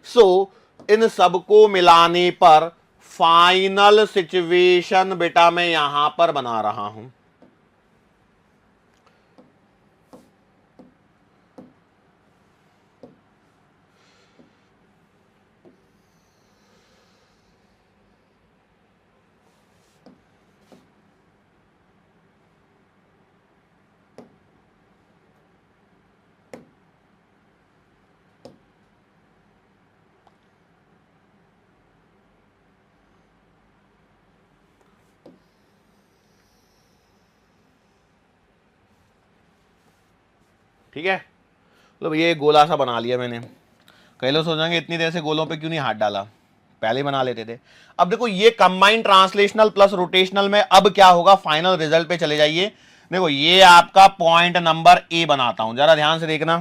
सो इन सबको मिलाने पर फाइनल सिचुएशन बेटा मैं यहां पर बना रहा हूं। ठीक है, मतलब ये गोला सा बना लिया मैंने। कई लोग सोचेंगे इतनी देर से गोलों पे क्यों नहीं हाथ डाला, पहले बना लेते थे। अब देखो ये कंबाइंड ट्रांसलेशनल प्लस रोटेशनल में अब क्या होगा, फाइनल रिजल्ट पे चले जाइए। देखो ये आपका पॉइंट नंबर ए बनाता हूं, जरा ध्यान से देखना।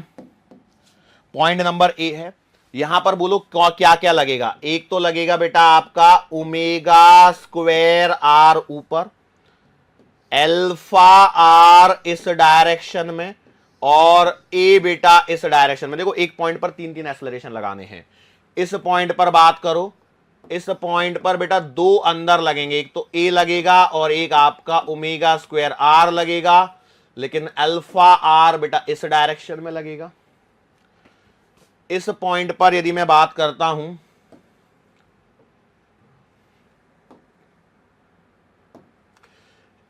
पॉइंट नंबर ए है, यहां पर बोलो क्या क्या लगेगा। एक तो लगेगा बेटा आपका ओमेगा स्क्वायर आर ऊपर, एल्फा आर इस डायरेक्शन में, और ए बेटा इस डायरेक्शन में। देखो एक पॉइंट पर तीन तीन एक्सेलरेशन लगाने हैं। इस पॉइंट पर बात करो, इस पॉइंट पर बेटा दो अंदर लगेंगे, एक तो ए लगेगा और एक आपका ओमेगा स्क्वायर आर लगेगा, लेकिन अल्फा आर बेटा इस डायरेक्शन में लगेगा। इस पॉइंट पर यदि मैं बात करता हूं,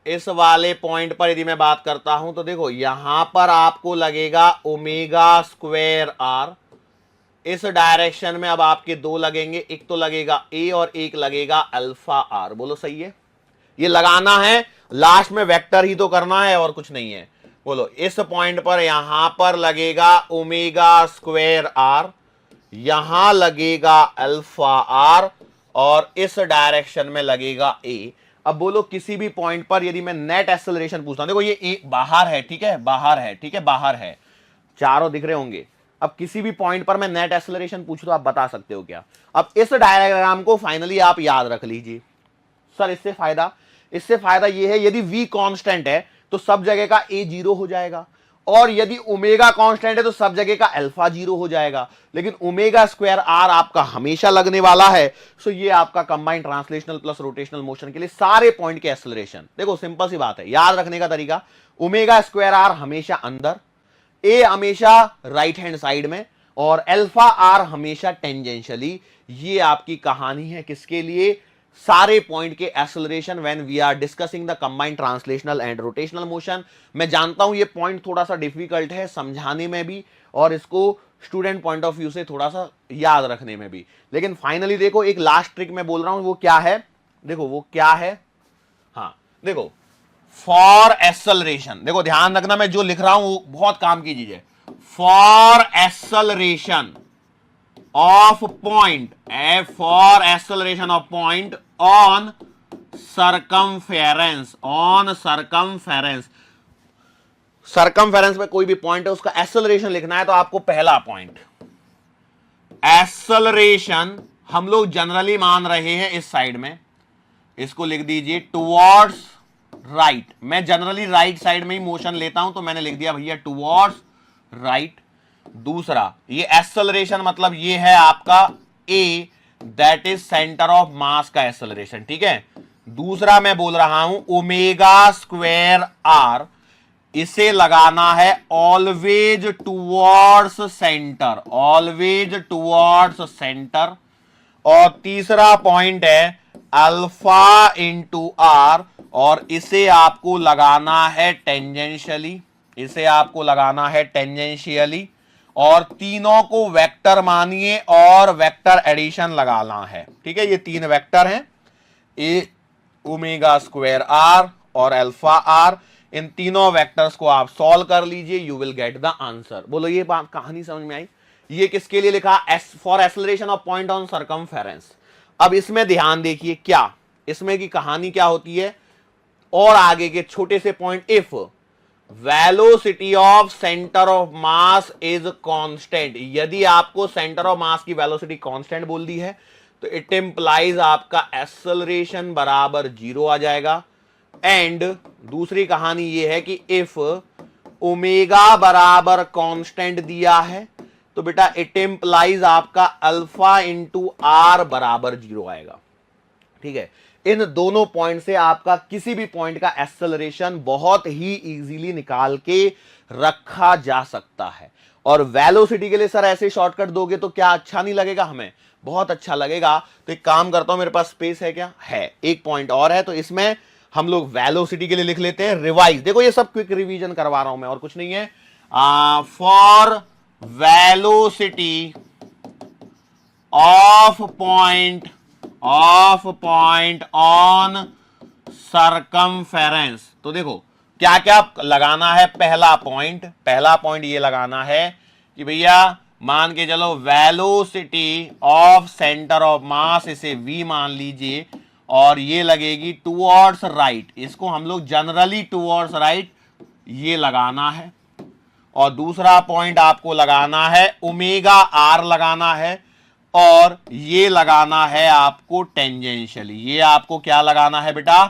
इस वाले पॉइंट पर यदि मैं बात करता हूं, तो देखो यहां पर आपको लगेगा ओमेगा स्क्वायर आर, इस डायरेक्शन में अब आपके दो लगेंगे, एक तो लगेगा ए और एक लगेगा अल्फा आर, बोलो सही है। ये लगाना है, लास्ट में वेक्टर ही तो करना है और कुछ नहीं है। बोलो इस पॉइंट पर यहां पर लगेगा ओमेगा स्क्वायर आर, यहां लगेगा अल्फा आर और इस डायरेक्शन में लगेगा ए। अब बोलो किसी भी पॉइंट पर यदि मैं नेट एक्सेलरेशन पूछता हूं, देखो ये ए बाहर है, ठीक है, बाहर है, ठीक है, बाहर है, चारों दिख रहे होंगे। अब किसी भी पॉइंट पर मैं नेट एक्सेलरेशन पूछूं तो आप बता सकते हो क्या? अब इस डायग्राम को फाइनली आप याद रख लीजिए। सर इससे फायदा ये है, यदि v कांस्टेंट है तो सब जगह का a जीरो हो जाएगा, और यदि ओमेगा कांस्टेंट है तो सब जगह का अल्फा जीरो हो जाएगा, लेकिन ओमेगा स्क्वायर आर आपका हमेशा लगने वाला है। सो ये आपका combined translational plus rotational motion के लिए सारे पॉइंट के एक्सेलरेशन। देखो सिंपल सी बात है, याद रखने का तरीका, ओमेगा स्क्वायर आर हमेशा अंदर, ए हमेशा राइट हैंड साइड में, और अल्फा आर हमेशा टेंजेंशियली। ये आपकी कहानी है किसके लिए, सारे पॉइंट के acceleration when we are discussing the combined translational and rotational motion. मैं जानता हूं ये पॉइंट थोड़ा सा डिफिकल्ट है समझाने में भी, और इसको स्टूडेंट पॉइंट ऑफ व्यू से थोड़ा सा याद रखने में भी, लेकिन फाइनली देखो एक लास्ट ट्रिक मैं बोल रहा हूं, वो क्या है, देखो वो क्या है। हाँ देखो, फॉर एक्सेलरेशन, देखो ध्यान रखना मैं जो लिख रहा हूं वो बहुत काम की चीज है। For acceleration of point, for acceleration of point on circumference, on circumference, circumference में कोई भी पॉइंट है उसका एक्सेलरेशन लिखना है, तो आपको पहला पॉइंट एक्सेलरेशन हम लोग जनरली मान रहे हैं इस साइड में, इसको लिख दीजिए टुवर्ड्स राइट। मैं जनरली राइट साइड में ही मोशन लेता हूं, तो मैंने लिख दिया भैया टुवर्ड्स राइट। दूसरा ये एक्सेलरेशन मतलब ये है आपका a, that is centre of mass का एक्सेलरेशन, ठीक है। दूसरा मैं बोल रहा हूं ओमेगा स्क्वायर आर, इसे लगाना है always towards centre, always towards centre. और तीसरा पॉइंट है अल्फा इंटू आर, और इसे आपको लगाना है टेंजेंशियली, इसे आपको लगाना है टेंजेंशियली। और तीनों को वेक्टर मानिए और वेक्टर एडिशन लगाना है, ठीक है। ये तीन वेक्टर हैं, ए ओमेगा स्क्वायर आर और अल्फा आर। इन तीनों वेक्टर्स को आप सॉल्व कर लीजिए, you will get the answer. बोलो ये बात कहानी समझ में आई? ये किसके लिए लिखा? For acceleration of point on circumference. अब इसमें ध्यान देखिए, क्या इसमें की कहानी क्या होती है, और आगे के छोटे से point, if velocity of centre of mass is constant, यदि आपको सेंटर ऑफ मास की वेलोसिटी कांस्टेंट बोल दी है तो इट इंप्लाइज आपका एक्सेलरेशन बराबर 0 आ जाएगा। एंड दूसरी कहानी ये है कि इफ ओमेगा बराबर कांस्टेंट दिया है तो बेटा इट इंप्लाइज आपका अल्फा इंटू आर बराबर 0 आएगा, ठीक है। इन दोनों पॉइंट से आपका किसी भी पॉइंट का एक्सेलरेशन बहुत ही इजीली निकाल के रखा जा सकता है। और वेलोसिटी के लिए सर ऐसे शॉर्टकट दोगे तो क्या अच्छा नहीं लगेगा? हमें बहुत अच्छा लगेगा। तो एक काम करता हूं, मेरे पास स्पेस है क्या? है। एक पॉइंट और है, तो इसमें हम लोग वेलोसिटी के लिए लिख लेते हैं रिवाइज। देखो ये सब क्विक रिवीजन करवा रहा हूं मैं, और कुछ नहीं है। For velocity of point on circumference, तो देखो क्या क्या लगाना है। पहला पॉइंट ये लगाना है कि भैया मान के चलो वेलोसिटी ऑफ सेंटर ऑफ मास, इसे v मान लीजिए, और ये लगेगी टुवर्ड्स राइट, इसको हम लोग जनरली टुवर्ड्स राइट ये लगाना है। और दूसरा पॉइंट आपको लगाना है ओमेगा आर लगाना है, और ये लगाना है आपको टेंजेंशियली। ये आपको क्या लगाना है बेटा?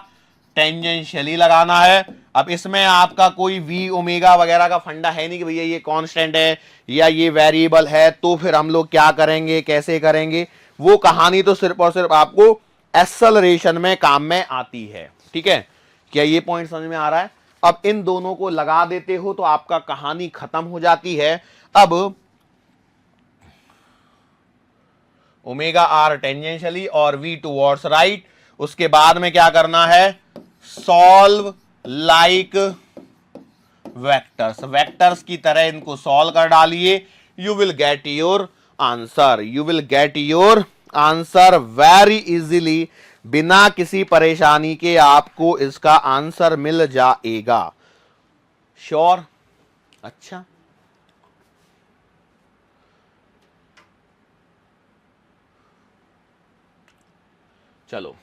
टेंजेंशियली लगाना है। अब इसमें आपका कोई v ओमेगा वगैरह का फंडा है नहीं कि भैया ये कांस्टेंट है या ये वेरिएबल है, तो फिर हम लोग क्या करेंगे, कैसे करेंगे, वो कहानी तो सिर्फ और सिर्फ आपको एक्सेलरेशन में काम में आती है, ठीक है। क्या ये पॉइंट समझ में आ रहा है? अब इन दोनों को लगा देते हो तो आपका कहानी खत्म हो जाती है। अब ओमेगा आर टेंजेंशियली और v टुवर्ड्स राइट, उसके बाद में क्या करना है? सॉल्व लाइक वेक्टर्स, वेक्टर्स की तरह इनको सॉल्व कर डालिए, you will get your answer, you will get your answer very easily. बिना किसी परेशानी के आपको इसका आंसर मिल जाएगा। श्योर? अच्छा, चलो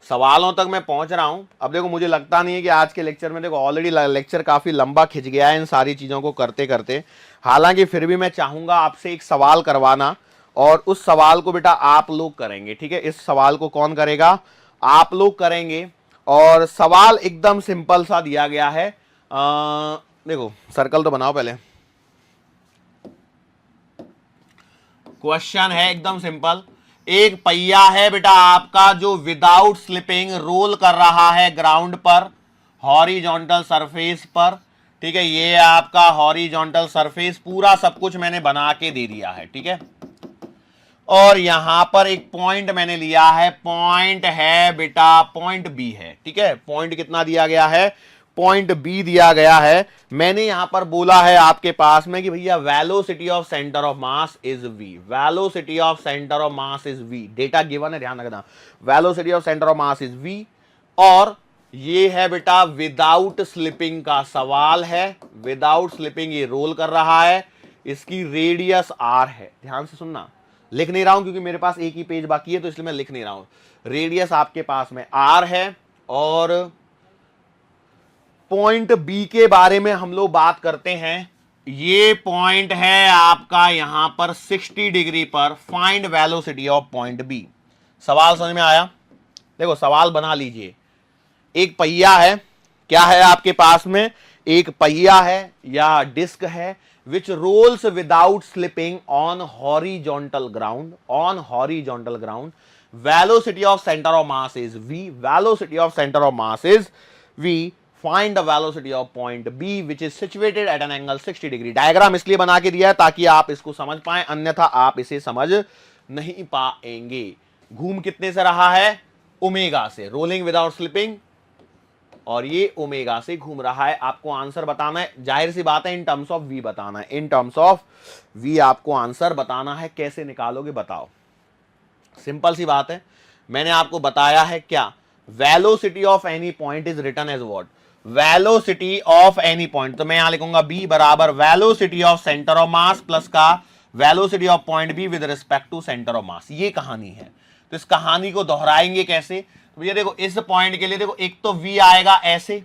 सवालों तक मैं पहुंच रहा हूं। अब देखो मुझे लगता नहीं है कि आज के लेक्चर में, देखो ऑलरेडी लेक्चर काफी लंबा खिंच गया है इन सारी चीजों को करते करते। हालांकि फिर भी मैं चाहूंगा आपसे एक सवाल करवाना, और उस सवाल को बेटा आप लोग करेंगे, ठीक है। इस सवाल को कौन करेगा? आप लोग करेंगे। और सवाल एकदम सिंपल सा दिया गया है। देखो सर्कल तो बनाओ पहले। क्वेश्चन है एकदम सिंपल, एक पहिया है बेटा आपका जो विदाउट स्लिपिंग रोल कर रहा है ग्राउंड पर, हॉरिजॉन्टल सरफेस पर, ठीक है। ये आपका हॉरिजॉन्टल सरफेस, पूरा सब कुछ मैंने बना के दे दिया है, ठीक है। और यहां पर एक पॉइंट मैंने लिया है, पॉइंट है बेटा पॉइंट बी है, ठीक है। पॉइंट कितना दिया गया है? पॉइंट बी दिया गया है। मैंने यहां पर बोला है आपके पास में कि भैया velocity of centre of mass is v, velocity of centre of mass is v, data given है, ध्यान रखना, velocity of centre of mass is v। और ये है बेटा विदाउट स्लिपिंग का सवाल है, विदाउट स्लिपिंग ये रोल कर रहा है, इसकी रेडियस r है। ध्यान से सुनना, लिख नहीं रहा हूं क्योंकि मेरे पास एक ही पेज बाकी है, तो इसलिए मैं लिख नहीं रहा हूं। रेडियस आपके पास में r है। और पॉइंट बी के बारे में हम लोग बात करते हैं। ये पॉइंट है आपका यहां पर 60 डिग्री पर, find velocity of point B. सवाल समझ में आया? देखो सवाल बना लीजिए। एक पहिया है, क्या है आपके पास में? एक पहिया है या डिस्क है which rolls without slipping on horizontal ground, on horizontal ground. Velocity of center of mass is v, velocity of center of mass is v. Find the velocity of point B which is situated at an angle 60 degree. Diagram इसलिए बना के दिया है ताकि आप इसको समझ पाए, अन्यथा आप इसे समझ नहीं पाएंगे। घूम कितने से रहा है? ओमेगा से, रोलिंग विदाउट स्लिपिंग, और ये ओमेगा से घूम रहा है। आपको आंसर बताना है, जाहिर सी बात है इन टर्म्स ऑफ वी बताना है, इन टर्म्स ऑफ वी आपको आंसर बताना है। कैसे निकालोगे बताओ? सिंपल सी बात है, मैंने आपको बताया है क्या, velocity of any point is written as what, velocity of any point. तो मैं यहां लिखूंगा बी बराबर velocity of centre of mass plus का velocity of point B with respect to centre of mass. ये कहानी है। तो इस कहानी को दोहराएंगे कैसे? तो भैया देखो, इस पॉइंट के लिए देखो, एक तो v आएगा ऐसे,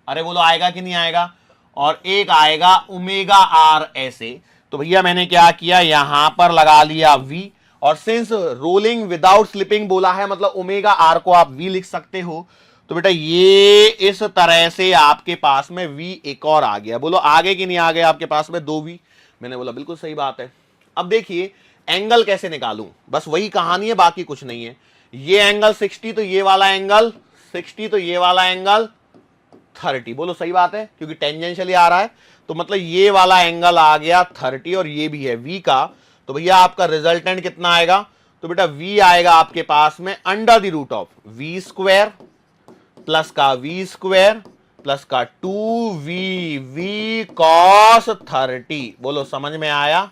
अरे बोलो आएगा कि नहीं आएगा, और एक आएगा ओमेगा आर ऐसे। तो भैया मैंने क्या किया, यहां पर लगा लिया v, और सिंस रोलिंग विदाउट स्लिपिंग बोला है, मतलब ओमेगा आर को आप v लिख सकते हो। तो बेटा ये इस तरह से आपके पास में v एक और आ गया। बोलो आगे कि नहीं आ गया आपके पास में 2v? मैंने बोला बिल्कुल सही बात है। अब देखिए एंगल कैसे निकालूं, बस वही कहानी है, बाकी कुछ नहीं है। ये एंगल 60 तो ये वाला एंगल 60, तो ये वाला एंगल 30। बोलो सही बात है, क्योंकि टेंजेंशियली आ रहा है, तो मतलब ये वाला एंगल आ गया 30, और ये भी है v का। तो भैया आपका रिजल्टेंट कितना आएगा? तो बेटा v आएगा आपके पास में under the root of v square plus का v स्क्वायर प्लस का 2v cos 30। बोलो समझ में आया?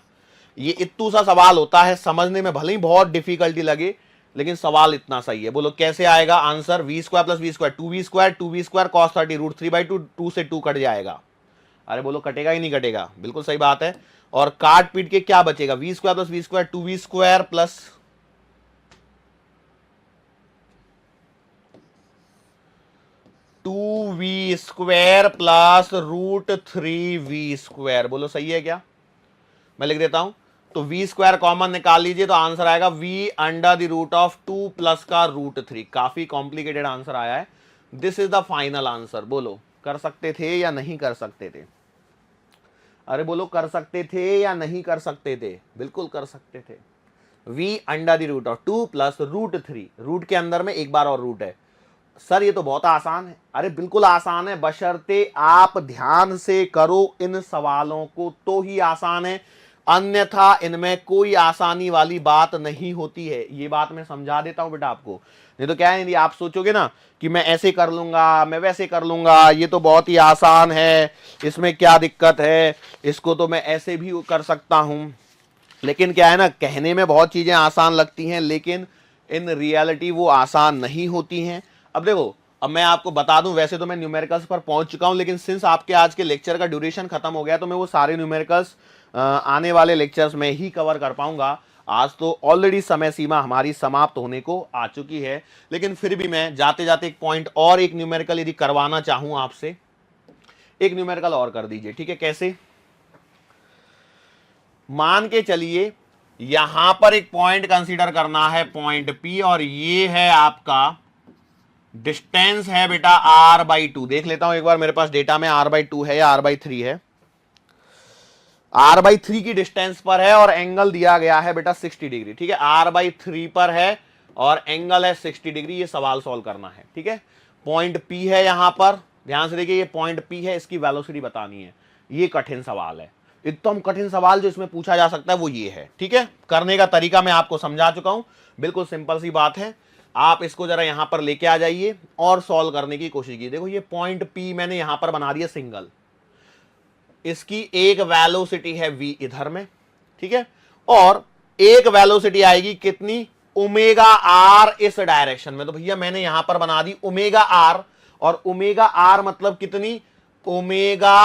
ये इत्तू सा सवाल होता है, समझने में भले ही बहुत डिफिकल्टी लगे, लेकिन सवाल इतना सही है। बोलो कैसे आएगा answer? v square plus v square 2v square cos 30 root 3/2, 2 से 2 कट जाएगा। अरे बोलो कटेगा ही नहीं कटेगा? बिल्कुल सही बात है। और काट पीट के क्या बचेगा? v square plus v square 2v square plus 2v square plus root 3v square. बोलो सही है क्या? मैं लिख देता हूं, तो v स्क्वायर कॉमन निकाल लीजिए, तो आंसर आएगा v under the root of 2 plus का रूट 3। काफी कॉम्प्लिकेटेड आंसर आया है। This is the final answer. बोलो कर सकते थे या नहीं कर सकते थे? अरे बोलो कर सकते थे या नहीं कर सकते थे? बिल्कुल कर सकते थे। v under the root of 2 plus root 3, root के अंदर में एक बार और रूट है। सर ये तो बहुत आसान है। अरे बिल्कुल आसान है, बशर्ते आप ध्यान से करो इन सवालों को तो ही आसान है, अन्यथा इनमें कोई आसानी वाली बात नहीं होती है। ये बात मैं समझा देता हूं बेटा आपको। नहीं तो क्या है, यदि आप सोचोगे ना कि मैं ऐसे कर लूंगा, मैं वैसे कर लूंगा, ये तो बहुत ही आसान है, इसमें क्या दिक्कत है, इसको तो मैं ऐसे भी कर सकता हूं। लेकिन क्या है ना, कहने में बहुत चीजें आसान लगती हैं, लेकिन इन रियलिटी वो आसान नहीं होती हैं। अब देखो, अब मैं आपको बता दूं, वैसे तो मैं न्यूमेरिकल्स पर पहुंच चुका हूं, लेकिन सिंस आपके आज के लेक्चर का ड्यूरेशन खत्म हो गया, तो मैं वो सारे न्यूमेरिकल्स आने वाले लेक्चर्स में ही कवर कर पाऊंगा। आज तो ऑलरेडी समय सीमा हमारी समाप्त होने को आ चुकी है, लेकिन फिर भी मैं जाते जाते एक पॉइंट और, एक न्यूमेरिकल यदि करवाना चाहूं आपसे, एक न्यूमेरिकल और कर दीजिए, ठीक है? कैसे? मान के चलिए यहां पर एक पॉइंट कंसीडर करना है, पॉइंट P, और ये है आपका डिस्टेंस है बेटा r/2। देख लेता हूं एक बार मेरे पास डेटा में r/2 है या r/3 है। r/3 की डिस्टेंस पर है और एंगल दिया गया है बेटा 60 डिग्री, ठीक है? r/3 पर है और एंगल है 60 डिग्री। ये सवाल सॉल्व करना है, ठीक है? पॉइंट P है यहां पर, ध्यान से देखिए, ये पॉइंट P है, इसकी वेलोसिटी बतानी है। ये कठिन सवाल है, एकदम कठिन सवाल जो इसमें पूछा जा सकता है वो ये है, ठीक है? करने का तरीका मैं आपको समझा चुका हूं, बिल्कुल सिंपल सी बात है। आप इसको जरा यहां पर लेके आ जाइए और सॉल्व करने की कोशिश कीजिए। देखो ये पॉइंट P मैंने यहां पर बना दिया सिंगल, इसकी एक वेलोसिटी है v इधर में, ठीक है? और एक वेलोसिटी आएगी कितनी? ओमेगा आर इस डायरेक्शन में। तो भैया मैंने यहां पर बना दी ओमेगा आर, और ओमेगा आर मतलब कितनी? Omega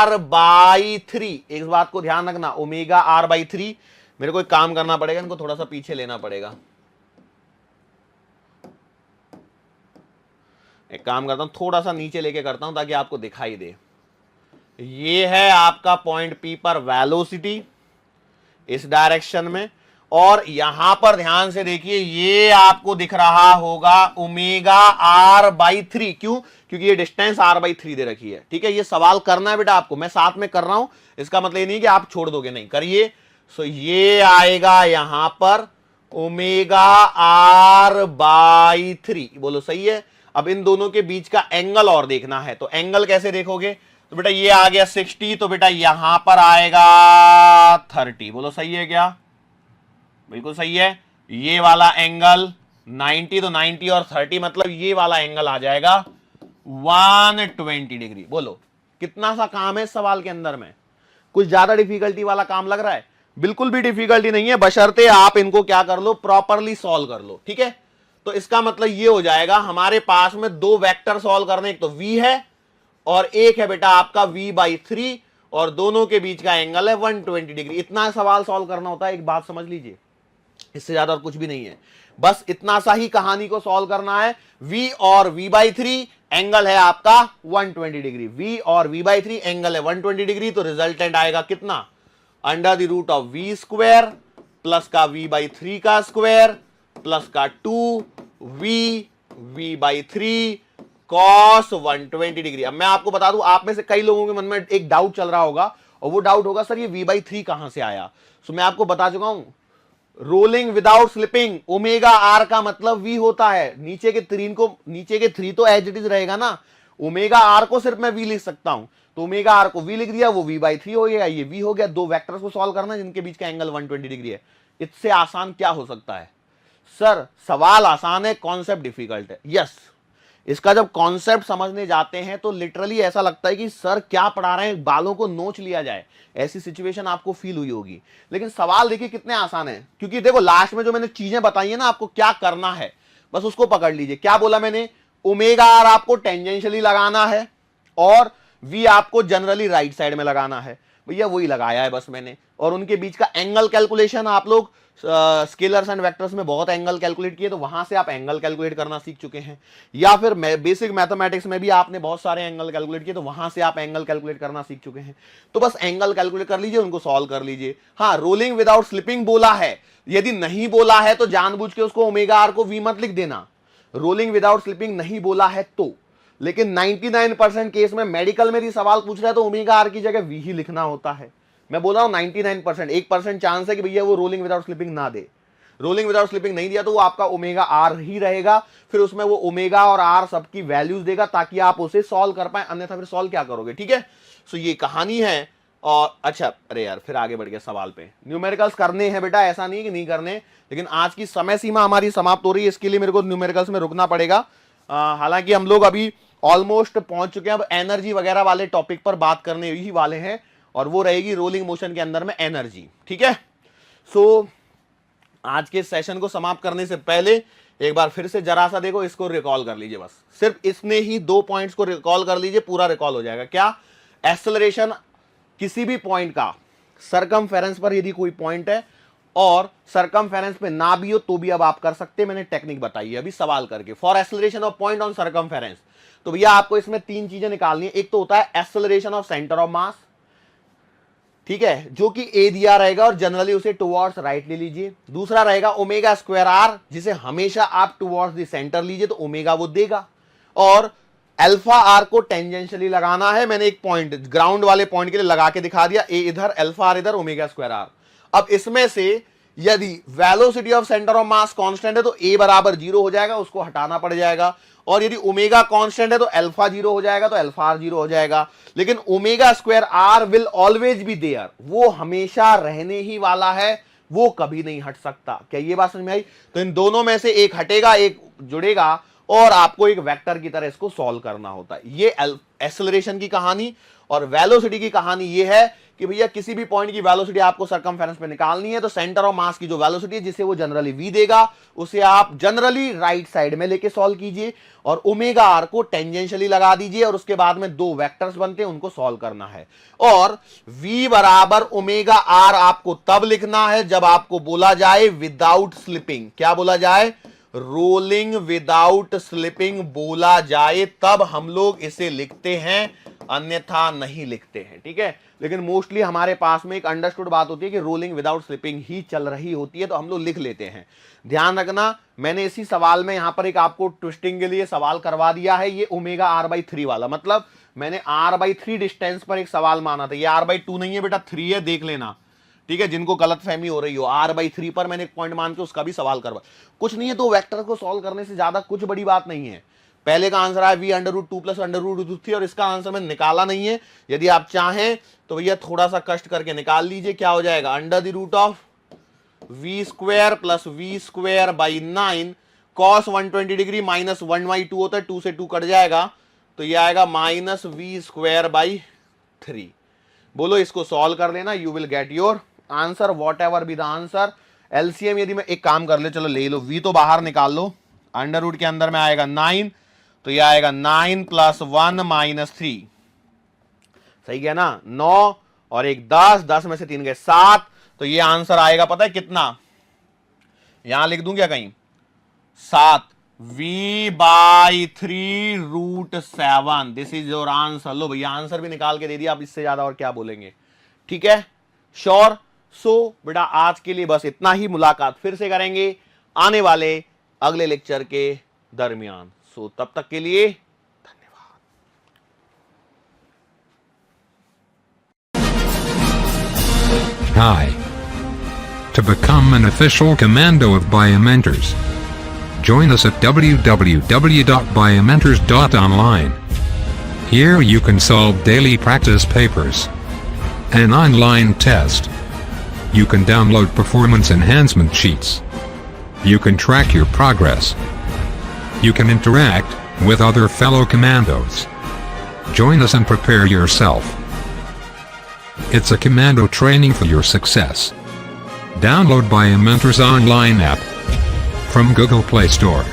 r/3। एक बात को ध्यान रखना, ओमेगा r/3। मेरे को एक काम करना पड़ेगा, इनको थोड़ा सा पीछे लेना पड़ेगा। एक काम करता हूं, थोड़ा सा नीचे लेके करता हूं ताकि आपको दिखाई दे। ये है आपका पॉइंट P पर वेलोसिटी इस डायरेक्शन में, और यहां पर ध्यान से देखिए, ये आपको दिख रहा होगा ओमेगा r/3। क्यों? क्योंकि ये डिस्टेंस r/3 दे रखी है, ठीक है? ये सवाल करना है बेटा आपको, मैं साथ में कर रहा हूं, इसका मतलब ये नहीं कि आप छोड़ दोगे, नहीं, करिए। सो ये आएगा यहां पर ओमेगा आर बाई 3, बोलो सही है। अब इन दोनों के बीच का एंगल और देखना है, तो एंगल कैसे देखोगे, तो बेटा ये आ गया 60, तो बेटा यहां पर आएगा 30, बोलो सही है क्या, बिल्कुल सही है। ये वाला एंगल 90, तो 90 और 30 मतलब ये वाला एंगल आ जाएगा 120 डिग्री। बोलो कितना सा काम है इस सवाल के अंदर में, कुछ ज्यादा डिफिकल्टी वाला काम लग रहा है? बिल्कुल भी डिफिकल्टी नहीं है, बशर्ते आप इनको क्या कर लो, प्रॉपरली सॉल्व कर लो, ठीक है। तो इसका मतलब ये हो जाएगा हमारे पास में दो वेक्टर सॉल्व करने, एक तो v है और एक है बेटा आपका v/3, और दोनों के बीच का एंगल है 120 डिग्री। इतना सवाल सॉल्व करना होता है, एक बात समझ लीजिए, इससे ज्यादा और कुछ भी नहीं है, बस इतना सा ही कहानी को सॉल्व करना है। v और v/3 एंगल है आपका 120 डिग्री, v और v/3 एंगल है 120 डिग्री, तो रिजल्टेंट आएगा कितना, √v² प्लस का v/3 का स्क्वायर प्लस का 2v v/3 cos 120 डिग्री। अब मैं आपको बता दूं, आप में से कई लोगों के मन में एक डाउट चल रहा होगा, और वो डाउट होगा सर ये v/3 कहां से आया। सो मैं आपको बता चुका हूं, rolling without slipping omega R का मतलब v होता है, नीचे के 3 तो एज इट इज रहेगा ना, ओमेगा आर को सिर्फ मैं v लिख सकता हूं, तो ओमेगा आर को v लिख दिया, वो v/3 हो गया, ये v हो गया। दो वेक्टर्स को सॉल्व करना जिनके बीच का एंगल 120 डिग्री है, इससे आसान क्या हो सकता है? सर सवाल आसान है, कॉन्सेप्ट डिफिकल्ट है। यस, इसका जब कॉन्सेप्ट समझने जाते हैं तो लिटरली ऐसा लगता है कि सर क्या पढ़ा रहे हैं, बालों को नोच लिया जाए, ऐसी सिचुएशन आपको फील हुई होगी। लेकिन सवाल देखिए कितने आसान है, क्योंकि देखो लास्ट में जो मैंने चीजें बताई है ना आपको क्या करना है, बस उसको पकड़ लीजिए। क्या बोला मैंने, ओमेगा आर आपको टेंजेंशियली लगाना है और वी आपको जनरली राइट साइड में लगाना है, भैया वही लगाया है बस मैंने। और उनके बीच का एंगल कैलकुलेशन आप लोग स्केलर्स एंड वेक्टर्स में बहुत एंगल कैलकुलेट किए, तो वहां से आप एंगल कैलकुलेट करना सीख चुके हैं, या फिर बेसिक मैथमेटिक्स में भी आपने बहुत सारे एंगल कैलकुलेट किए, तो वहां से आप एंगल कैलकुलेट करना सीख चुके हैं। तो बस एंगल कैलकुलेट कर लीजिए, उनको सॉल्व कर लीजिए। हाँ, रोलिंग विदाउट स्लिपिंग बोला है, यदि नहीं बोला है तो जानबूझ के उसको ओमेगा आर को वी मत लिख देना। रोलिंग विदाउट स्लिपिंग नहीं बोला है तो, लेकिन 99% केस में मेडिकल में भी सवाल पूछ रहा है तो ओमेगा आर की जगह वी ही लिखना होता है। मैं बोल रहा हूं 99%, 1% चांस है कि भैया वो रोलिंग विदाउट स्लिपिंग ना दे। रोलिंग विदाउट स्लिपिंग नहीं दिया तो वो आपका ओमेगा आर ही रहेगा, फिर उसमें वो ओमेगा और आर सबकी वैल्यूज देगा ताकि आप उसे सॉल्व कर पाए, अन्यथा फिर सॉल्व क्या करोगे, ठीक है। सो ये कहानी है। और अच्छा, अरे यार फिर आगे बढ़ गया सवाल पे, न्यूमेरिकल्स करने हैं बेटा, ऐसा नहीं कि नहीं करने, लेकिन आज की समय सीमा हमारी समाप्त हो रही है, इसके लिए मेरे को न्यूमेरिकल्स में रुकना पड़ेगा। हालांकि हम लोग अभी ऑलमोस्ट पहुंच चुके हैं, अब एनर्जी वगैरह वाले टॉपिक पर बात करने ही वाले हैं, और वो रहेगी रोलिंग मोशन के अंदर में एनर्जी, ठीक है। सो आज के सेशन को समाप्त करने से पहले एक बार फिर से जरा सा देखो, इसको रिकॉल कर लीजिए, बस सिर्फ इसने ही 2 पॉइंट्स को रिकॉल कर लीजिए, पूरा रिकॉल हो जाएगा। क्या, एक्सेलरेशन किसी भी पॉइंट का सरकमफेरेंस पर यदि कोई पॉइंट है और सरकमफेरेंस पे ना भी हो तो भी अब आप कर सकते हैं, मैंने टेक्निक बताई है अभी सवाल करके, for acceleration of point on circumference. तो भैया आपको इसमें 3 चीजें निकालनी है, एक तो होता है एक्सेलरेशन ऑफ सेंटर ऑफ मास, ठीक है, जो कि ए दिया रहेगा और जनरली उसे टुवर्ड्स राइट ले लीजिए। दूसरा रहेगा ओमेगा स्क्वायर आर, जिसे हमेशा आप टुवर्ड्स द सेंटर लीजिए तो ओमेगा वो देगा, और अल्फा आर को टेंजेंशियली लगाना है। मैंने एक पॉइंट ग्राउंड वाले पॉइंट के लिए लगा के दिखा दिया, ए इधर अल्फा आर इधर ओमेगा स्क्वायर आर। अब इसमें से यदि velocity of centre of mass constant है तो ए बराबर 0 हो जाएगा, उसको हटाना पड़ जाएगा, और यदि ओमेगा कांस्टेंट है तो अल्फा 0 हो जाएगा, तो अल्फा आर 0 हो जाएगा। लेकिन omega square R will always be there, वो हमेशा रहने ही वाला है, वो कभी नहीं हट सकता। क्या ये बात समझ में आई? तो इन दोनों में से एक हटेगा, एक जुड़ेगा, और आपको एक वेक्टर की तरह इसको सॉल्व करना होता है। ये एक्सेलरेशन की कहानी। और वेलोसिटी की कहानी ये है कि भैया किसी भी पॉइंट की वेलोसिटी आपको सरकमफेरेंस पे निकालनी है, तो सेंटर ऑफ मास की जो वेलोसिटी है जिसे वो जनरली v देगा, उसे आप जनरली राइट साइड में लेके सॉल्व कीजिए, और ओमेगा आर को टेंजेंशियली लगा दीजिए, और उसके बाद में 2 वेक्टर्स बनते हैं, उनको सॉल्व करना है। और v बराबर ओमेगा आर आपको तब लिखना है जब आपको बोला जाए विदाउट स्लिपिंग। क्या बोला जाए? रोलिंग विदाउट स्लिपिंग बोला जाए तब हम लोग इसे लिखते हैं, अन्यथा नहीं लिखते हैं, ठीक है। लेकिन मोस्टली हमारे पास में एक अंडरस्टूड बात होती है कि रोलिंग विदाउट स्लिपिंग ही चल रही होती है, तो हम लोग लिख लेते हैं। ध्यान रखना, मैंने इसी सवाल में यहां पर एक आपको ट्विस्टिंग के लिए सवाल करवा दिया है, ये ओमेगा r/3 वाला, मतलब मैंने r/3 डिस्टेंस पर एक सवाल माना था, ये r/2 नहीं है बेटा, 3 है, देख लेना, ठीक है, जिनको गलतफहमी हो रही हो, r/3 पर मैंने एक पॉइंट मान के उसका भी सवाल करवा, कुछ नहीं है, तो वेक्टर को सॉल्व करने से ज्यादा कुछ बड़ी बात नहीं है। पहले का आंसर है v√2 + √3 और इसका आंसर मैंने निकाला नहीं है। यदि आप चाहें तो भैया थोड़ा सा कष्ट करके निकाल लीजिए, क्या हो जाएगा, √v² + v²/9 cos 120 degree minus 1/2 होता है, 2 से 2 कट जाएगा, तो ये आएगा -v²/3। बोलो इसको सॉल्व कर लेना, you will get your answer what ever be the answer. LCM यदि मैं एक काम कर ले, चलो ले लो, v तो बाहर निकाल लो, अंडर के अंदर में आएगा 9, तो ये आएगा 9 + 1 - 3, सही गया ना, 9 और 1 10, 10 में से 3 गए 7, तो ये आंसर आएगा पता है कितना, यहां लिख दूं क्या कहीं, 7 v/3√7, this is your answer. लो भैया आंसर भी निकाल के दे दिया, आप इससे ज्यादा और क्या बोलेंगे, ठीक है, श्योर। सो बेटा आज के लिए बस इतना ही, मुलाकात फिर से करेंगे आने वाले अगले लेक्चर के दरमियान। सो तब तक के लिए धन्यवाद। Hi. To become an official commando of Biomentors, join us at www.biomentors.online. Here you can solve daily practice papers, an online test. You can download performance enhancement sheets. You can track your progress. You can interact with other fellow commandos. Join us and prepare yourself. It's a commando training for your success. Download Biomentors online app from Google Play Store.